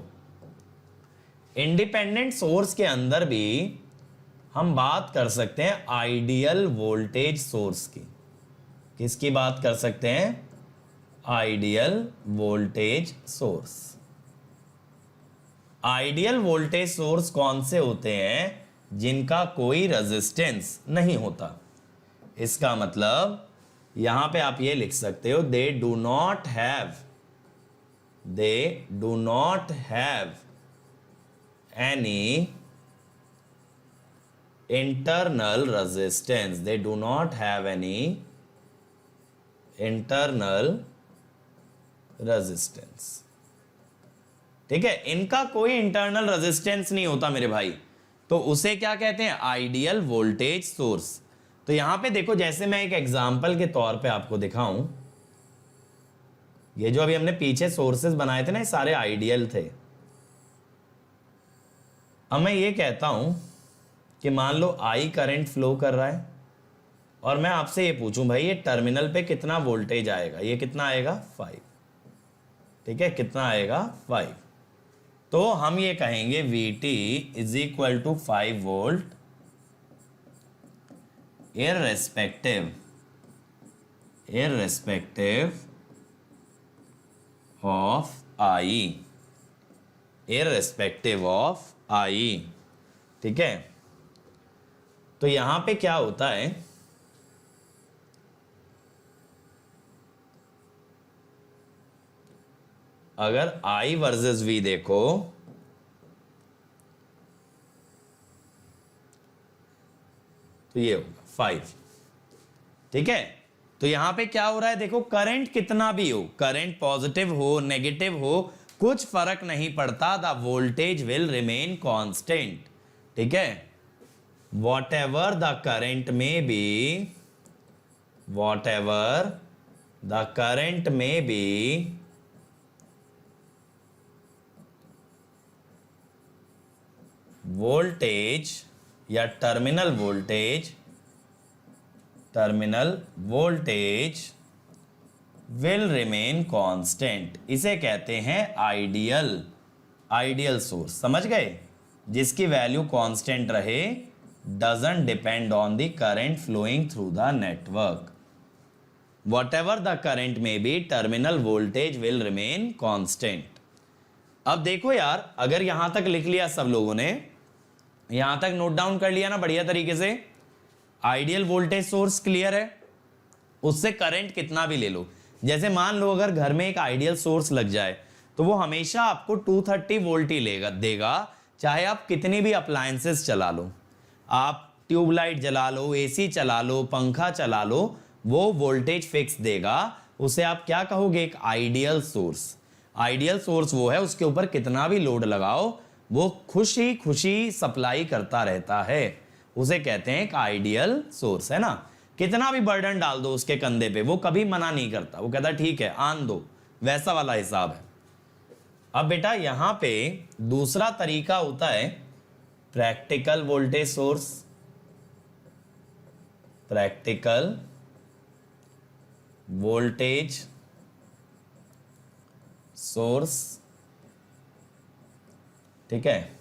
इंडिपेंडेंट सोर्स के अंदर भी हम बात कर सकते हैं आइडियल वोल्टेज सोर्स की। किसकी बात कर सकते हैं? Ideal voltage source. Ideal voltage source कौन से होते हैं? जिनका कोई रेजिस्टेंस नहीं होता। इसका मतलब यहां पे आप ये लिख सकते हो, they do not have any internal resistance, they do not have any internal resistance। ठीक है, इनका कोई इंटरनल रेजिस्टेंस नहीं होता मेरे भाई, तो उसे क्या कहते हैं? Ideal voltage source. तो यहां पे देखो, जैसे मैं एक एग्जांपल के तौर पे आपको दिखाऊं, ये जो अभी हमने पीछे सोर्सेस बनाए थे ना, ये सारे आइडियल थे। अब मैं ये कहता हूं कि मान लो आई करंट फ्लो कर रहा है, और मैं आपसे ये पूछूं भाई ये टर्मिनल पे कितना वोल्टेज आएगा? ये कितना आएगा? 5। ठीक है, कितना आएगा? 5। तो हम ये कहेंगे VT is equal to 5 volt irrespective of I। ठीक है, तो यहां पे क्या होता है, अगर I वर्सेस V देखो तो ये होगा 5। ठीक है, तो यहां पे क्या हो रहा है? देखो, करंट कितना भी हो, करंट पॉजिटिव हो नेगेटिव हो, कुछ फर्क नहीं पड़ता, the voltage will remain constant. ठीक है, whatever the current may be, voltage या terminal voltage will remain constant. इसे कहते हैं आइडियल सोर्स, समझ गए, जिसकी वैल्यू कांस्टेंट रहे, doesn't depend on the current flowing through the network. Whatever the current may be, terminal voltage will remain constant। अब देखो यार, अगर यहां तक लिख लिया सब लोगों ने, यहां तक नोट डाउन कर लिया ना बढ़िया तरीके से, आइडियल वोल्टेज सोर्स क्लियर है, उससे करंट कितना भी ले लो। जैसे मान लो अगर घर में एक आइडियल सोर्स लग जाए तो वो हमेशा आपको 230 वोल्ट ही देगा, चाहे आप कितनी भी अप्लायंसेस चला लो, आप ट्यूबलाइट जला लो, एसी चला लो, पंखा चला लो, वो वोल्टेज फिक्स देगा। उसे आप क्या कहोगे? एक आइडियल सोर्स। आइडियल सोर्स वो है उसके ऊपर कितना भी लोड लगाओ वो खुशी खुशी सप्लाई करता रहता है, उसे कहते हैं एक आइडियल सोर्स, है ना। कितना भी बर्डन डाल दो उसके कंधे पे वो कभी मना नहीं करता, वो कहता ठीक है आन दो, वैसा वाला हिसाब है। अब बेटा यहां पे दूसरा तरीका होता है practical voltage source. Practical voltage source, ठीक है।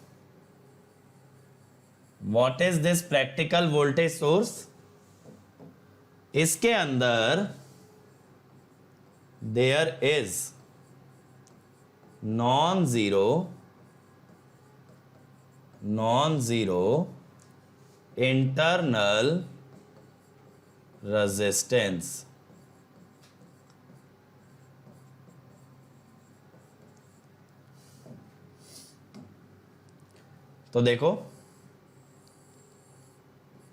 What is this practical voltage source? इसके अंदर there is non zero internal resistance. तो देखो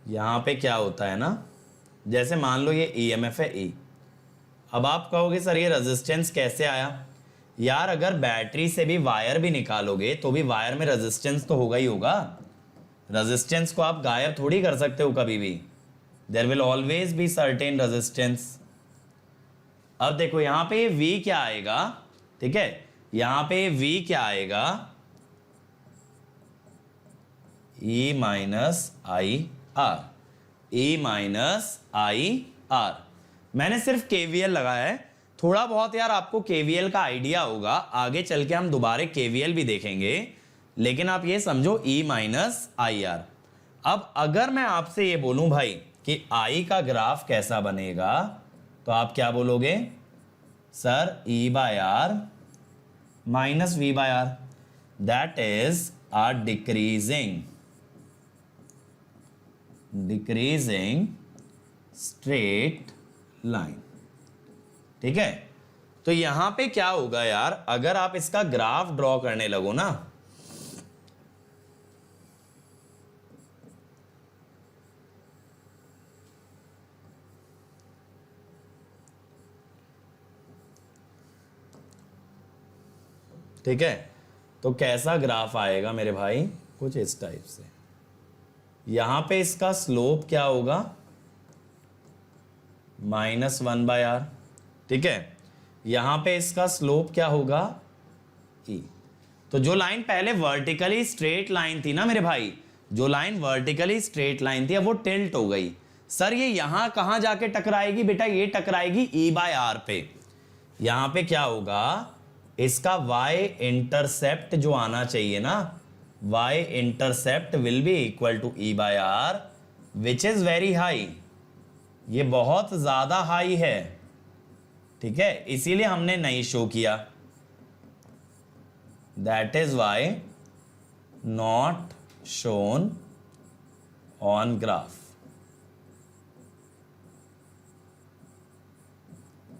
यहां पे क्या होता है ना, जैसे मान लो ये ईएमएफ है ई। अब आप कहोगे सर ये रेजिस्टेंस कैसे आया? यार अगर बैटरी से भी वायर भी निकालोगे तो भी वायर में रेजिस्टेंस तो होगा ही होगा। रेजिस्टेंस को आप गायब थोड़ी कर सकते हो कभी भी, there will always be certain resistance. अब देखो यहां पे V क्या आएगा, ठीक है, यहां पे V क्या आएगा? E minus I R, E minus I R. मैंने सिर्फ KVL लगाया है, थोड़ा बहुत यार आपको KVL का आइडिया होगा, आगे चल के हम दोबारा KVL भी देखेंगे, लेकिन आप ये समझो E माइनस आई आर। अब अगर मैं आपसे ये बोलूं भाई कि I का ग्राफ कैसा बनेगा, तो आप क्या बोलोगे? Sir E by R minus V by R, that is a decreasing straight line, ठीक है। तो यहां पे क्या होगा यार, अगर आप इसका ग्राफ ड्रॉ करने लगो ना, ठीक है, तो कैसा ग्राफ आएगा मेरे भाई? कुछ इस टाइप से। यहां पे इसका स्लोप क्या होगा? -1 बाय आर, ठीक है। यहां पे इसका स्लोप क्या होगा? E। तो जो लाइन पहले वर्टिकली स्ट्रेट लाइन थी ना मेरे भाई, जो लाइन वर्टिकली स्ट्रेट लाइन थी, अब वो टिल्ट हो गई। सर ये यहां कहां जाके टकराएगी? बेटा ये टकराएगी E बाय आर पे। यहां पे क्या होगा? इसका y इंटरसेप्ट जो आना चाहिए ना, y intercept will be equal to E by R, which is very high. ये बहुत ज्यादा हाई है, ठीक है, इसीलिए हमने नहीं शो किया। That is why not shown on graph,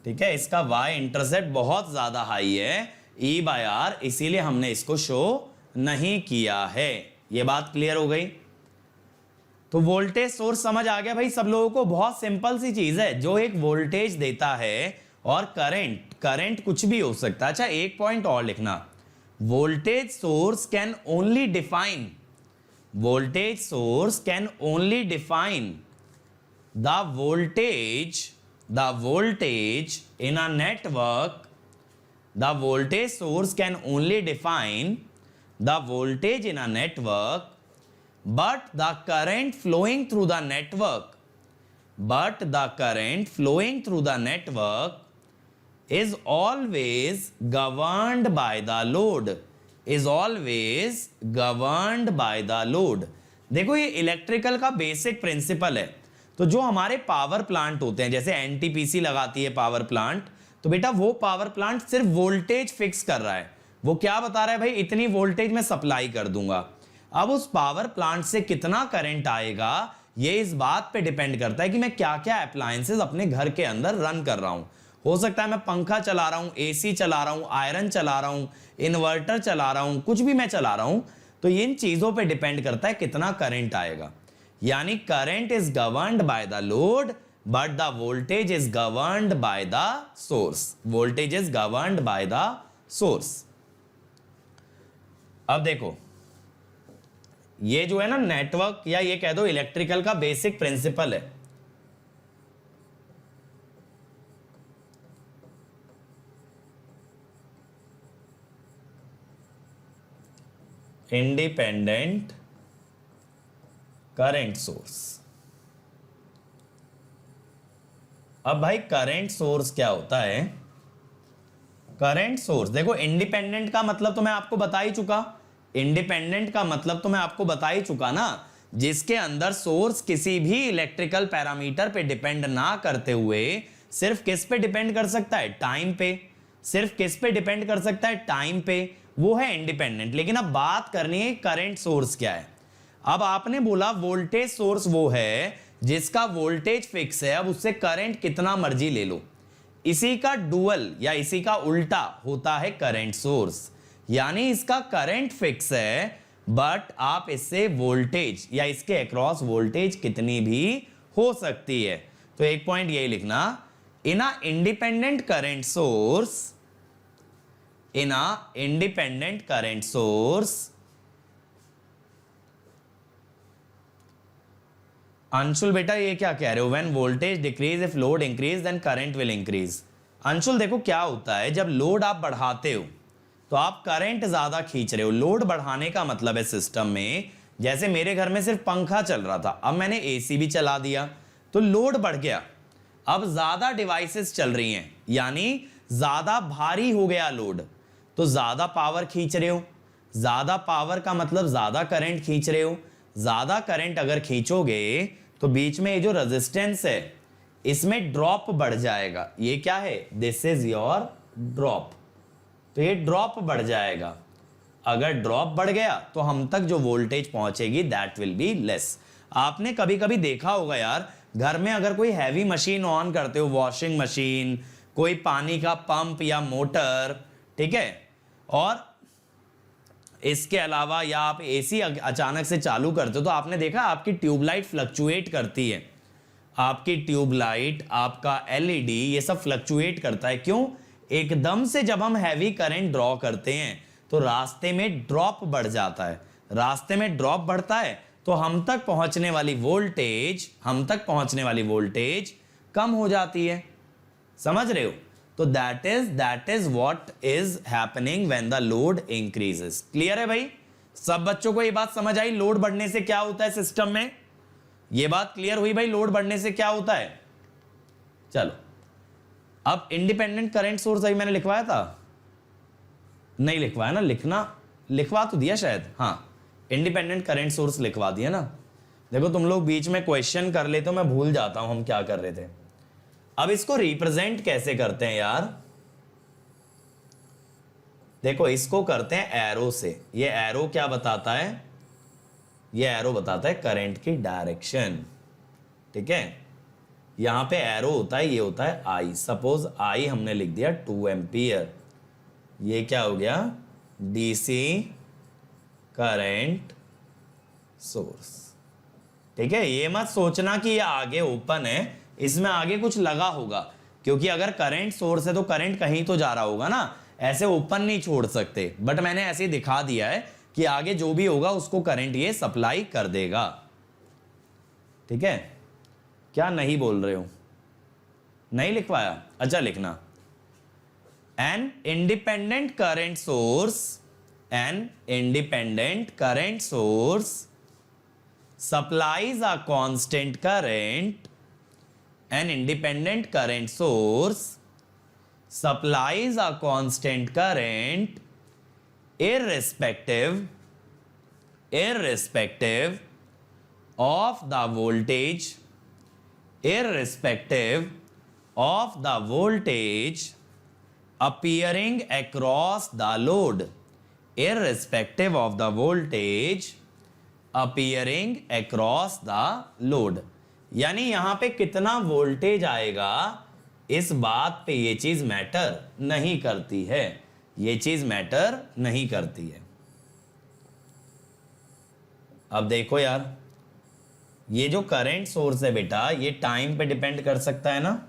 ठीक है। इसका y इंटरसेप्ट बहुत ज्यादा हाई है, E बाय आर, इसीलिए हमने इसको शो नहीं किया है। ये बात क्लियर हो गई? तो वोल्टेज सोर्स समझ आ गया भाई सब लोगों को? बहुत सिंपल सी चीज है, जो एक वोल्टेज देता है और करंट कुछ भी हो सकता है। अच्छा एक पॉइंट और लिखना, voltage source can only define the voltage in a network. The voltage source can only define the voltage in a network, but the current flowing through the network is always governed by the load, is always governed by the load। देखो ये इलेक्ट्रिकल का बेसिक प्रिंसिपल है। तो जो हमारे पावर प्लांट होते हैं, जैसे एनटीपीसी लगाती है पावर प्लांट, तो बेटा वो पावर प्लांट सिर्फ वोल्टेज फिक्स कर रहा है। वो क्या बता रहा है भाई, इतनी वोल्टेज मैं सप्लाई कर दूंगा। अब उस पावर प्लांट से कितना करंट आएगा ये इस बात पे डिपेंड करता है कि मैं क्या क्या अप्लायंसेस अपने घर के अंदर रन कर रहा हूं। हो सकता है मैं पंखा चला रहा हूं, एसी चला रहा हूं, आयरन चला रहा हूं, इन्वर्टर चला रहा हूं, कुछ भी मैं चला रहा हूं, तो इन चीजों पे डिपेंड करता है कितना करंट आएगा। यानी current is governed by the load but the voltage is governed by the source, voltage is governed by the source. अब देखो ये जो है ना नेटवर्क, या ये कह दो इलेक्ट्रिकल का बेसिक प्रिंसिपल है। Independent current source. अब भाई करंट सोर्स क्या होता है? करंट सोर्स देखो, इंडिपेंडेंट का मतलब तो मैं आपको बता ही चुका, इंडिपेंडेंट का मतलब तो मैं आपको बता ही चुका ना, जिसके अंदर सोर्स किसी भी इलेक्ट्रिकल पैरामीटर पे डिपेंड ना करते हुए सिर्फ किस पे डिपेंड कर सकता है? टाइम पे। सिर्फ किस पे डिपेंड कर सकता है? टाइम पे। वो है इंडिपेंडेंट। लेकिन अब बात करनी है करंट सोर्स क्या है। अब आपने बोला वोल्टेज सोर्स वो है जिसका वोल्टेज फिक्स है, अब उससे करंट कितना मर्जी ले लो। इसी का डुअल या इसी का उल्टा होता है करंट सोर्स। यानी इसका करंट फिक्स है बट आप इससे वोल्टेज या इसके अक्रॉस वोल्टेज कितनी भी हो सकती है। तो एक पॉइंट यही लिखना, in a independent current source, in a independent current source, Anshul बेटा ये क्या कह रहे हो? When voltage decrease if load increase then current will increase. Anshul देखो क्या होता है, जब लोड आप बढ़ाते हो तो आप करंट ज्यादा खींच रहे हो। लोड बढ़ाने का मतलब है सिस्टम में, जैसे मेरे घर में सिर्फ पंखा चल रहा था, अब मैंने एसी भी चला दिया तो लोड बढ़ गया। अब ज्यादा डिवाइसेस चल रही हैं, यानी ज्यादा भारी हो गया लोड, तो ज्यादा पावर खींच रहे हो। ज्यादा पावर का मतलब ज्यादा करंट खींच रहे हो। ज्यादा करंट अगर खींचोगे तो बीच में ये जो रेजिस्टेंस है इसमें ड्रॉप बढ़ जाएगा। ये क्या है? This is your drop. तो ये ड्रॉप बढ़ जाएगा। अगर ड्रॉप बढ़ गया तो हम तक जो वोल्टेज पहुंचेगी दैट विल बी लेस। आपने कभी कभी देखा होगा यार, घर में अगर कोई हैवी मशीन ऑन करते हो, वॉशिंग मशीन, कोई पानी का पंप या मोटर, ठीक है, और इसके अलावा या आप एसी अचानक से चालू करते हो तो आपने देखा आपकी ट्यूबलाइट फ्लक्चुएट करती है। आपकी ट्यूबलाइट, आपका एलईडी, ये सब फ्लक्चुएट करता है। क्यों? एकदम से जब हम हैवी करंट ड्रॉ करते हैं तो रास्ते में ड्रॉप बढ़ जाता है। रास्ते में ड्रॉप बढ़ता है तो हम तक पहुंचने वाली वोल्टेज कम हो जाती है। समझ रहे हो? तो that is what is happening when the load increases. Clear है भाई? सब बच्चों को ये बात समझ आई लोड बढ़ने से क्या होता है सिस्टम में? ये बात क्लियर हुई भाई, लोड बढ़ने से क्या होता है? चलो अब इंडिपेंडेंट करंट सोर्स अभी मैंने लिखवाया था, नहीं लिखवाया ना? लिखवा तो दिया शायद, हाँ इंडिपेंडेंट करंट सोर्स लिखवा दिया ना। देखो तुम लोग बीच में क्वेश्चन कर लेते हो, मैं भूल जाता हूं हम क्या कर रहे थे। अब इसको रिप्रेजेंट कैसे करते हैं यार? देखो इसको करते हैं एरो से। ये एरो क्या बताता है? ये एरो बताता है करंट की डायरेक्शन। ठीक है, यहां पे एरो होता है, ये होता है आई। सपोज आई हमने लिख दिया 2 एम्पियर, ये क्या हो गया? DC current source. ठीक है, ये मत सोचना कि ये आगे ओपन है, इसमें आगे कुछ लगा होगा, क्योंकि अगर करंट सोर्स है तो करंट कहीं तो जा रहा होगा ना, ऐसे ओपन नहीं छोड़ सकते। बट मैंने ऐसे ही दिखा दिया है कि आगे जो भी होगा उसको करंट ये सप्लाई कर देगा। ठीक है, क्या नहीं बोल रहे हो? नहीं लिखवाया? अच्छा लिखना, an independent current source supplies a constant current, an independent current source supplies a constant current irrespective of the voltage, irrespective of the voltage appearing across the load, irrespective of the voltage appearing across the load। यानी यहां पे कितना वोल्टेज आएगा इस बात पे ये चीज मैटर नहीं करती है, ये चीज मैटर नहीं करती है। अब देखो यार, ये जो करंट सोर्स है बेटा, ये टाइम पे डिपेंड कर सकता है ना।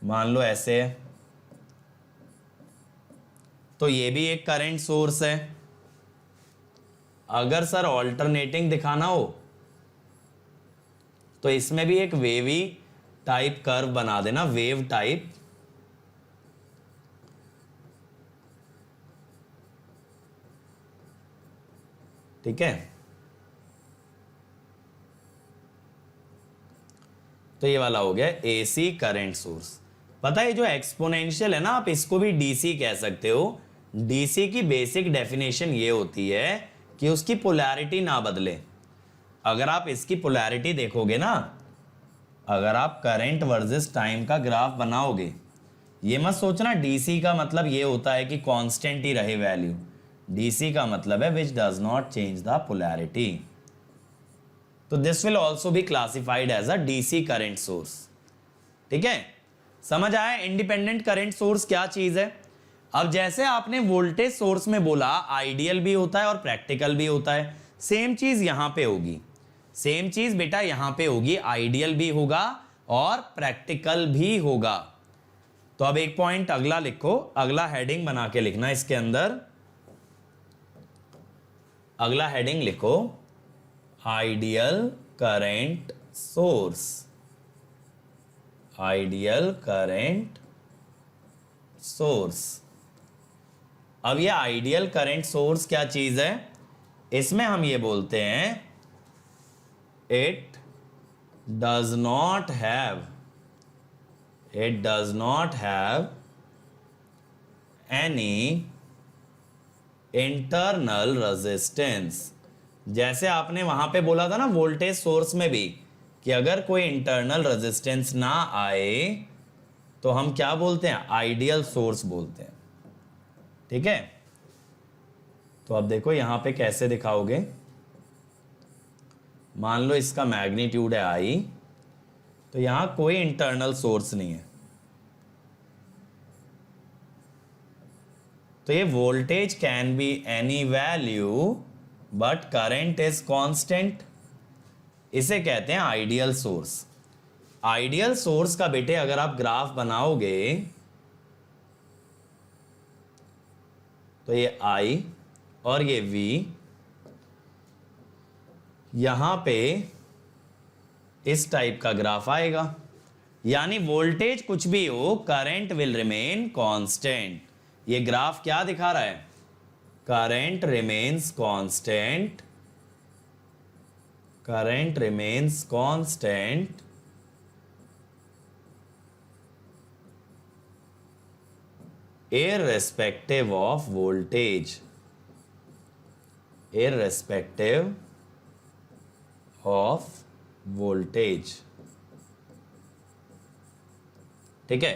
मान लो ऐसे है, तो ये भी एक करंट सोर्स है। अगर सर ऑल्टरनेटिंग दिखाना हो तो इसमें भी एक वेवी टाइप कर्व बना देना, वेव टाइप। ठीक है, तो ये वाला हो गया एसी करंट सोर्स। पता है जो एक्सपोनेंशियल है ना, आप इसको भी डीसी कह सकते हो। डीसी की बेसिक डेफिनेशन ये होती है कि उसकी पोलैरिटी ना बदले। अगर आप इसकी पोलैरिटी देखोगे ना, अगर आप करंट वर्सेस टाइम का ग्राफ बनाओगे, ये मत सोचना डीसी का मतलब ये होता है कि कांस्टेंट ही रहे वैल्यू। डीसी का मतलब है which does not change the polarity. तो this will also be classified as a DC current source. ठीक है, समझ आया इंडिपेंडेंट करंट सोर्स क्या चीज है। अब जैसे आपने वोल्टेज सोर्स में बोला आइडियल भी होता है और प्रैक्टिकल भी होता है, सेम चीज यहां पे होगी। सेम चीज बेटा यहां पे होगी, आइडियल भी होगा और प्रैक्टिकल भी होगा। तो अब एक पॉइंट अगला लिखो, अगला हेडिंग बना के लिखना इसके अंदर। अगला हेडिंग लिखो ideal current source, ideal current source. अब ये आइडियल करंट सोर्स क्या चीज है, इसमें हम ये बोलते हैं it does not have any internal resistance. जैसे आपने वहां पे बोला था ना वोल्टेज सोर्स में भी कि अगर कोई इंटरनल रेजिस्टेंस ना आए तो हम क्या बोलते हैं, आइडियल सोर्स बोलते हैं। ठीक है, तो अब देखो यहां पे कैसे दिखाओगे। मान लो इसका मैग्नीट्यूड है आई, तो यहां कोई इंटरनल सोर्स नहीं है, तो ये voltage can be any value but current is constant. इसे कहते हैं आइडियल सोर्स। आइडियल सोर्स का बेटे अगर आप ग्राफ बनाओगे तो ये I और ये V, यहां पे इस टाइप का ग्राफ आएगा। यानी वोल्टेज कुछ भी हो, करंट विल रिमेन कांस्टेंट। ये ग्राफ क्या दिखा रहा है, current remains constant, current remains constant irrespective of voltage, irrespective of voltage। ठीक है,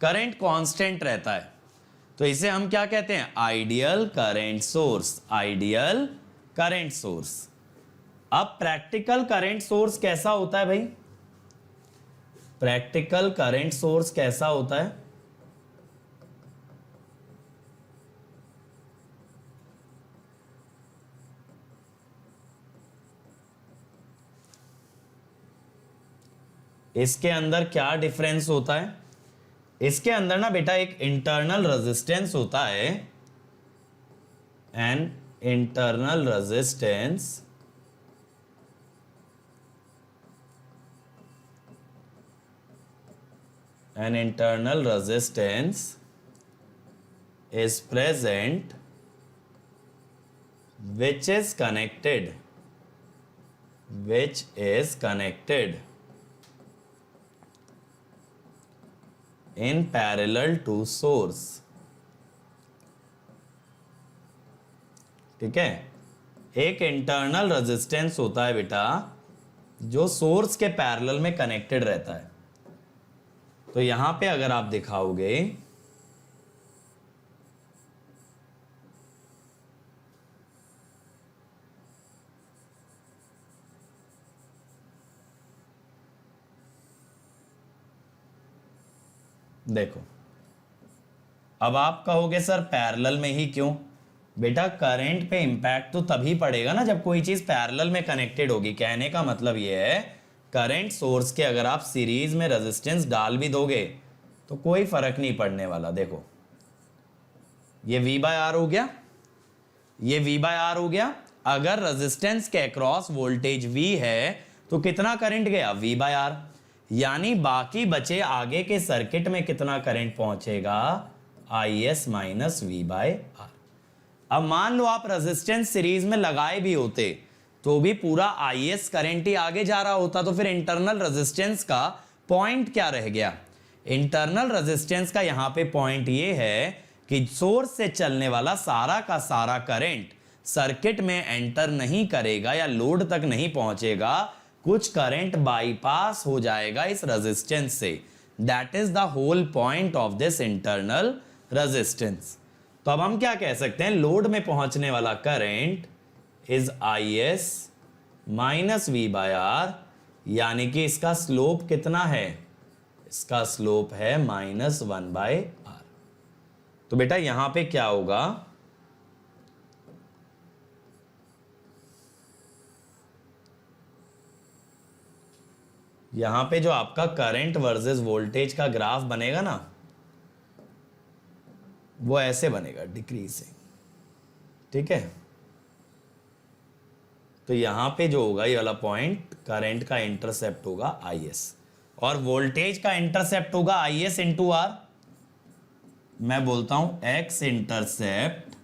करंट कांस्टेंट रहता है, तो इसे हम क्या कहते हैं, ideal current source, ideal current source. अब प्रैक्टिकल करंट सोर्स कैसा होता है भाई, प्रैक्टिकल करंट सोर्स कैसा होता है। इसके अंदर क्या डिफरेंस होता है, इसके अंदर ना बेटा एक इंटरनल रेजिस्टेंस होता है, an internal resistance, an internal resistance is present which is connected in parallel to source. ठीक है, एक इंटरनल रेजिस्टेंस होता है बेटा जो सोर्स के पैरेलल में कनेक्टेड रहता है। तो यहां पे अगर आप दिखाओगे देखो, अब आप कहोगे सर पैरेलल में ही क्यों? बेटा करंट पे इंपैक्ट तो तभी पड़ेगा ना जब कोई चीज पैरेलल में कनेक्टेड होगी। कहने का मतलब ये है करंट सोर्स के अगर आप सीरीज में रेजिस्टेंस डाल भी दोगे तो कोई फर्क नहीं पड़ने वाला। देखो ये V बाय आर हो गया, ये V बाय आर हो गया। अगर रेजिस्टेंस के अक्रॉस वोल्टेज V है तो कितना करंट गया? V by R. यानी बाकी बचे आगे के सर्किट में कितना करंट पहुंचेगा? IS minus V by R. अब मान लो आप रेजिस्टेंस सीरीज में लगाए भी होते तो भी पूरा IS करंट ही आगे जा रहा होता, तो फिर इंटरनल रेजिस्टेंस का पॉइंट क्या रह गया? इंटरनल रेजिस्टेंस का यहां पे पॉइंट ये है कि सोर्स से चलने वाला सारा का सारा करंट सर्किट में एंटर नहीं करेगा या लोड तक नहीं पहुंचेगा, कुछ करंट बाईपास हो जाएगा इस रेजिस्टेंस से। That is the whole point of this internal resistance. तो अब हम क्या कह सकते हैं? लोड में पहुंचने वाला current is IS minus V by R, यानी कि इसका स्लोप कितना है? इसका स्लोप है -1 बाय आर। तो बेटा यहां पे क्या होगा? यहां पे जो आपका करंट वर्सेस वोल्टेज का ग्राफ बनेगा ना, वो ऐसे बनेगा डिक्रीजिंग। ठीक है, तो यहां पे जो होगा ये वाला पॉइंट, करंट का इंटरसेप्ट होगा IS और वोल्टेज का इंटरसेप्ट होगा IS इंटू आर। मैं बोलता हूं X इंटरसेप्ट।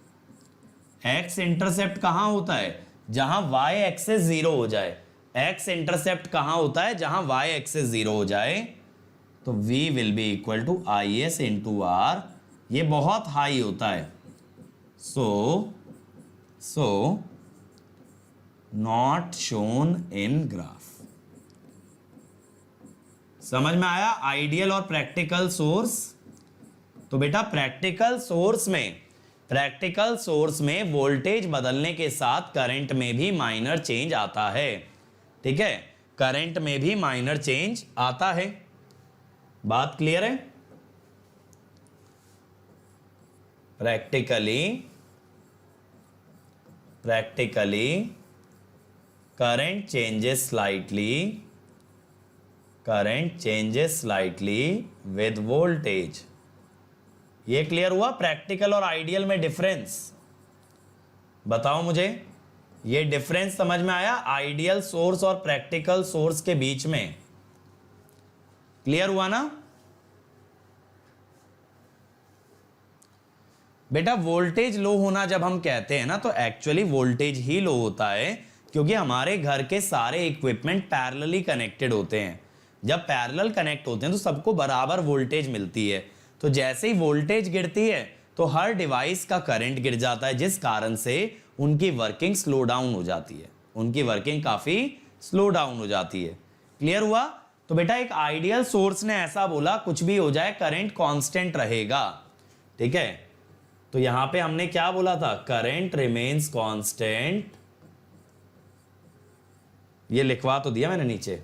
X इंटरसेप्ट कहां होता है? जहां Y एक्सिस 0 हो जाए। X इंटरसेप्ट कहां होता है? जहां Y एक्सिस 0 हो जाए। तो V will be equal to IS into R. ये बहुत हाई होता है, so not shown in graph. समझ में आया आइडियल और प्रैक्टिकल सोर्स? तो बेटा प्रैक्टिकल सोर्स में वोल्टेज बदलने के साथ करंट में भी माइनर चेंज आता है। ठीक है, करंट में भी माइनर चेंज आता है। बात क्लियर है? Practically current changes slightly with voltage. ये क्लियर हुआ प्रैक्टिकल और आइडियल में डिफरेंस? बताओ मुझे, ये डिफरेंस समझ में आया आइडियल सोर्स और प्रैक्टिकल सोर्स के बीच में? क्लियर हुआ ना? बेटा वोल्टेज लो होना जब हम कहते हैं ना, तो एक्चुअली वोल्टेज ही लो होता है क्योंकि हमारे घर के सारे इक्विपमेंट पैरेलली कनेक्टेड होते हैं। जब पैरेलल कनेक्ट होते हैं तो सबको बराबर वोल्टेज मिलती है। तो जैसे ही वोल्टेज गिरती है तो हर डिवाइस का करंट गिर जाता है, जिस कारण से उनकी वर्किंग स्लो डाउन हो जाती है। उनकी वर्किंग काफी स्लो डाउन हो जाती है। क्लियर हुआ? तो बेटा एक आइडियल सोर्स ने ऐसा बोला कुछ भी हो जाए करंट कांस्टेंट रहेगा। ठीक है, तो यहां पे हमने क्या बोला था? Current remains constant. ये लिखवा तो दिया मैंने नीचे।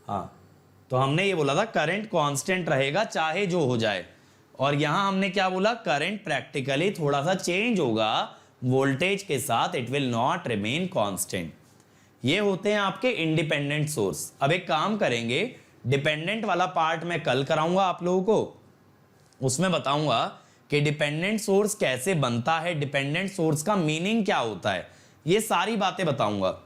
हाँ, तो हमने ये बोला था करंट कांस्टेंट रहेगा चाहे जो हो जाए। और यहां हमने क्या बोला? करंट प्रैक्टिकली थोड़ा सा चेंज होगा वोल्टेज के साथ, it will not remain constant. ये होते हैं आपके इंडिपेंडेंट सोर्स। अब एक काम करेंगे, डिपेंडेंट वाला पार्ट मैं कल कराऊंगा आप लोगों को। उसमें बताऊंगा कि डिपेंडेंट सोर्स कैसे बनता है, डिपेंडेंट सोर्स का मीनिंग क्या होता है, ये सारी बातें बताऊंगा।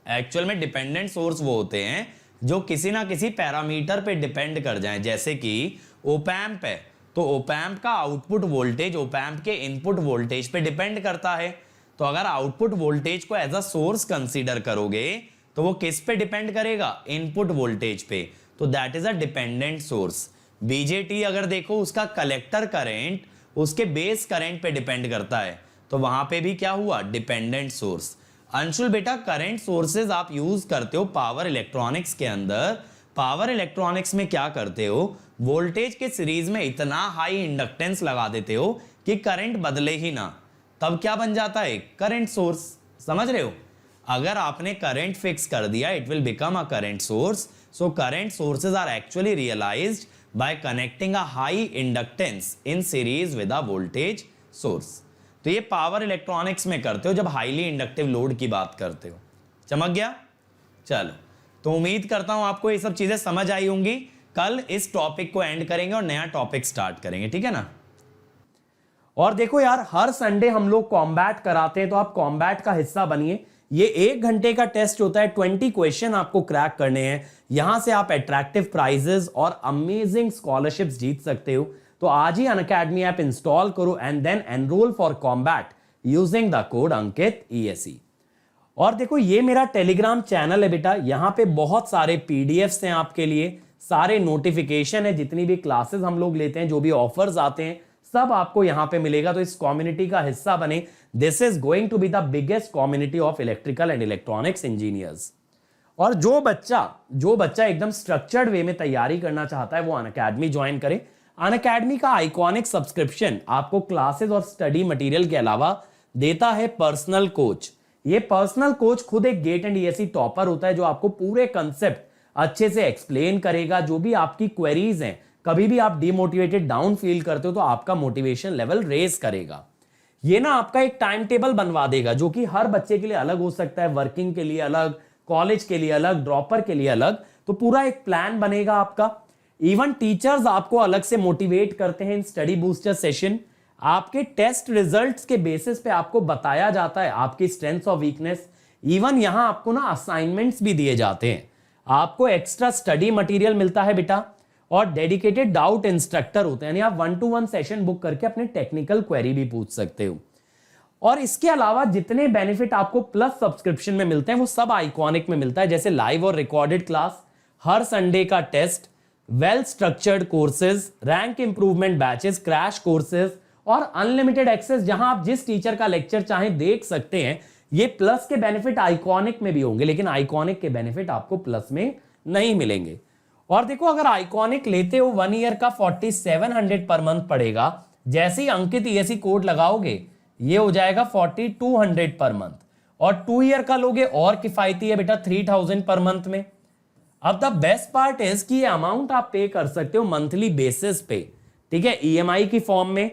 एक्चुअल में डिपेंडेंट सोर्स वो होते हैं जो किसी ना किसी पैरामीटर पे डिपेंड कर जाएं। जैसे कि ओपैम्प है, तो ओपैम्प का आउटपुट वोल्टेज ओपैम्प के इनपुट वोल्टेज पे डिपेंड करता है। तो अगर आउटपुट वोल्टेज को एज अ सोर्स कंसीडर करोगे तो वो किस पे डिपेंड करेगा? इनपुट वोल्टेज पे। तो that is a dependent source. BJT अगर देखो उसका कलेक्टर करंट उसके बेस करंट पे डिपेंड करता है, तो वहां पे भी क्या हुआ, डिपेंडेंट सोर्स। अंशुल बेटा करंट सोर्सेज आप यूज करते हो पावर इलेक्ट्रॉनिक्स के अंदर, पावर इलेक्ट्रॉनिक्स में क्या करते हो, वोल्टेज के सीरीज में इतना हाई इंडक्टेंस लगा देते हो कि करंट बदले ही ना, तब क्या बन जाता है, करंट सोर्स। समझ रहे हो, अगर आपने करंट फिक्स कर दिया it will become a current source. So current sources are actually realized by connecting a high inductance in series with a voltage source. तो ये पावर इलेक्ट्रॉनिक्स में करते हो जब हाईली इंडक्टिव लोड की बात करते हो। चमक गया? चलो, तो उम्मीद करता हूं आपको ये सब चीजें समझ आई होंगी। कल इस टॉपिक को एंड करेंगे और नया टॉपिक स्टार्ट करेंगे, ठीक है ना। और देखो यार, हर संडे हम लोग कॉम्बैट कराते हैं, तो आप कॉम्बैट का हिस्सा बनिए। ये 1 घंटे का टेस्ट होता है, 20 क्वेश्चन आपको क्रैक करने हैं। यहां से आप अट्रैक्टिव प्राइजेस और अमेजिंग स्कॉलरशिप्स जीत सकते हो। तो आज ही अनअकैडमी ऐप इंस्टॉल करो and then enroll for combat using the code Ankit ESE। और देखो, ये मेरा टेलीग्राम चैनल है बेटा, यहां पे बहुत सारे पीडीएफ्स हैं आपके लिए, सारे नोटिफिकेशन है, जितनी भी क्लासेस हम लोग लेते हैं, जो भी ऑफर्स आते हैं, सब आपको यहां पे मिलेगा। तो इस कम्युनिटी का हिस्सा बने। This is going to be the biggest community of electrical and electronics engineers. और जो बच्चा एकदम स्ट्रक्चर्ड वे में तैयारी करना चाहता है वो अनअकैडमी ज्वाइन करे। अनअकैडमी का आइकॉनिक सब्सक्रिप्शन आपको क्लासेस और स्टडी मटेरियल के अलावा देता है पर्सनल कोच। ये पर्सनल कोच खुद एक गेट एंड ESE टॉपर होता है, जो आपको पूरे कंसेप्ट अच्छे से एक्सप्लेन करेगा। जो भी आपकी क्वेरीज हैं, कभी भी आप डिमोटिवेटेड डाउन फील करते हो तो आपका मोटिवेशन लेवल रेज करेगा। ये ना आपका एक टाइम टेबल बनवा देगा, जो कि हर बच्चे के लिए अलग हो सकता है, वर्किंग के लिए अलग, कॉलेज के लिए अलग, ड्रॉपर के लिए अलग। तो पूरा एक प्लान बनेगा आपका। इवन टीचर्स आपको अलग से मोटिवेट करते हैं इन स्टडी बूस्टर सेशन। आपके टेस्ट रिजल्ट्स के बेसिस पे आपको बताया जाता है आपकी स्ट्रेंथ्स और वीकनेस। इवन यहां आपको ना असाइनमेंट्स भी दिए जाते हैं, आपको एक्स्ट्रा स्टडी मटेरियल मिलता है बेटा, और डेडिकेटेड डाउट इंस्ट्रक्टर होते हैं, यानी आप 1-to-1 सेशन बुक करके अपने टेक्निकल क्वेरी भी पूछ सकते हो। और इसके अलावा जितने बेनिफिट आपको प्लस सब्सक्रिप्शन में मिलते हैं वो सब आइकॉनिक में मिलता है, जैसे लाइव और रिकॉर्डेड क्लास, हर संडे का test, well structured courses, rank improvement batches, crash courses और अनलिमिटेड एक्सेस, जहां आप जिस टीचर का लेक्चर चाहें देख सकते हैं। ये प्लस के बेनिफिट आइकॉनिक में भी होंगे, लेकिन आइकॉनिक के बेनिफिट आपको प्लस में नहीं मिलेंगे। और देखो, अगर आइकॉनिक लेते हो 1 ईयर का 4700 पर मंथ पड़ेगा। जैसे ही अंकित ESE कोड लगाओगे ये हो जाएगा 4200 पर मंथ, और 2 ईयर का लोगे और किफायती है बेटा 3000 पर मंथ में। अब द बेस्ट पार्ट इज कि ये अमाउंट आप पे कर सकते हो मंथली बेसिस पे, ठीक है, EMI की फॉर्म में,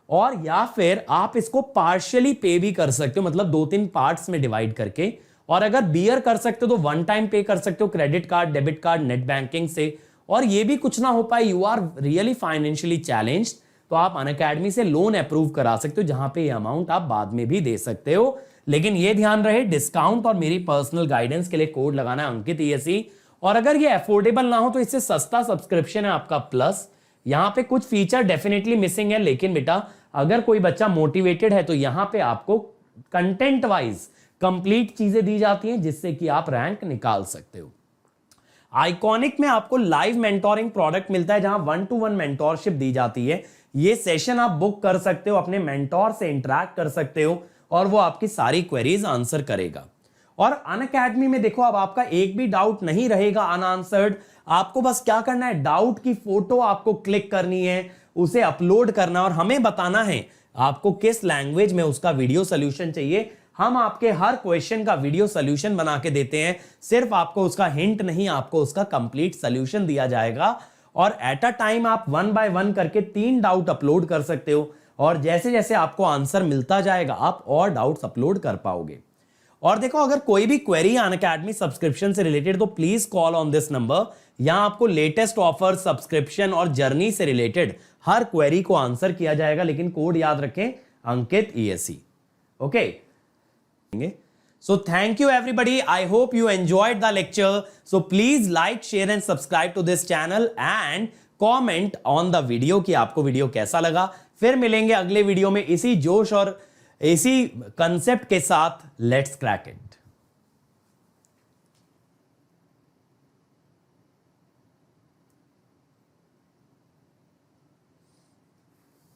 और या फिर आप इसको पार्शियली पे भी कर सकते हो, मतलब 2-3 पार्ट्स में डिवाइड करके। और अगर बियर कर सकते हो तो 1 टाइम पे कर सकते हो, credit card, debit card, net banking से। और ये भी कुछ ना हो पाए, you are really financially challenged, तो आप अनअकैडमी से लोन अप्रूव करा सकते हो, जहां पे ये अमाउंट आप बाद में भी दे सकते हो। लेकिन ये ध्यान रहे, डिस्काउंट और मेरी पर्सनल गाइडेंस के लिए कोड लगाना है अंकित ESE। और अगर ये अफोर्डेबल ना हो तो इससे सस्ता सब्सक्रिप्शन है आपका प्लस। यहां पे कुछ फीचर डेफिनेटली मिसिंग है, लेकिन बेटा अगर कोई बच्चा मोटिवेटेड है तो यहां पे आपको कंटेंट वाइज कंप्लीट चीजें दी जाती हैं, जिससे कि आप रैंक निकाल सकते हो। आइकॉनिक में आपको लाइव मेंटोरिंग प्रोडक्ट मिलता है, जहां 1-to-1 मेंटोरशिप दी जाती है। ये सेशन आप बुक कर सकते हो, अपने मेंटोर से इंटरैक्ट कर सकते हो, और वो आपकी सारी क्वेरीज आंसर करेगा। और अनअकैडमी में देखो, अब आपका एक भी डाउट नहीं रहेगा अनआंसर्ड। आपको बस क्या करना है, डाउट की फोटो आपको क्लिक करनी है, उसे अपलोड करना, और हमें बताना है आपको किस लैंग्वेज में उसका वीडियो सोल्यूशन चाहिए। हम आपके हर क्वेश्चन का वीडियो सोल्यूशन बना के देते हैं। सिर्फ आपको उसका हिंट नहीं, आपको उसका कंप्लीट सोल्यूशन दिया जाएगा। और एट अ टाइम आप 1 by 1 करके 3 डाउट अपलोड कर सकते हो, और जैसे जैसे आपको आंसर मिलता जाएगा आप और डाउट्स अपलोड कर पाओगे। और देखो, अगर कोई भी क्वेरी अनअकैडमी सब्सक्रिप्शन से रिलेटेड तो please call on this number. यहां आपको लेटेस्ट ऑफर, सब्सक्रिप्शन और जर्नी से रिलेटेड हर क्वेरी को आंसर किया जाएगा, लेकिन कोड याद रखें, अंकित ESE। Okay, so thank you everybody, I hope you enjoyed the lecture. So please like, share and subscribe to this channel and comment on the video कि आपको वीडियो कैसा लगा। फिर मिलेंगे अगले वीडियो में इसी जोश और इसी कंसेप्ट के साथ। Let's crack it.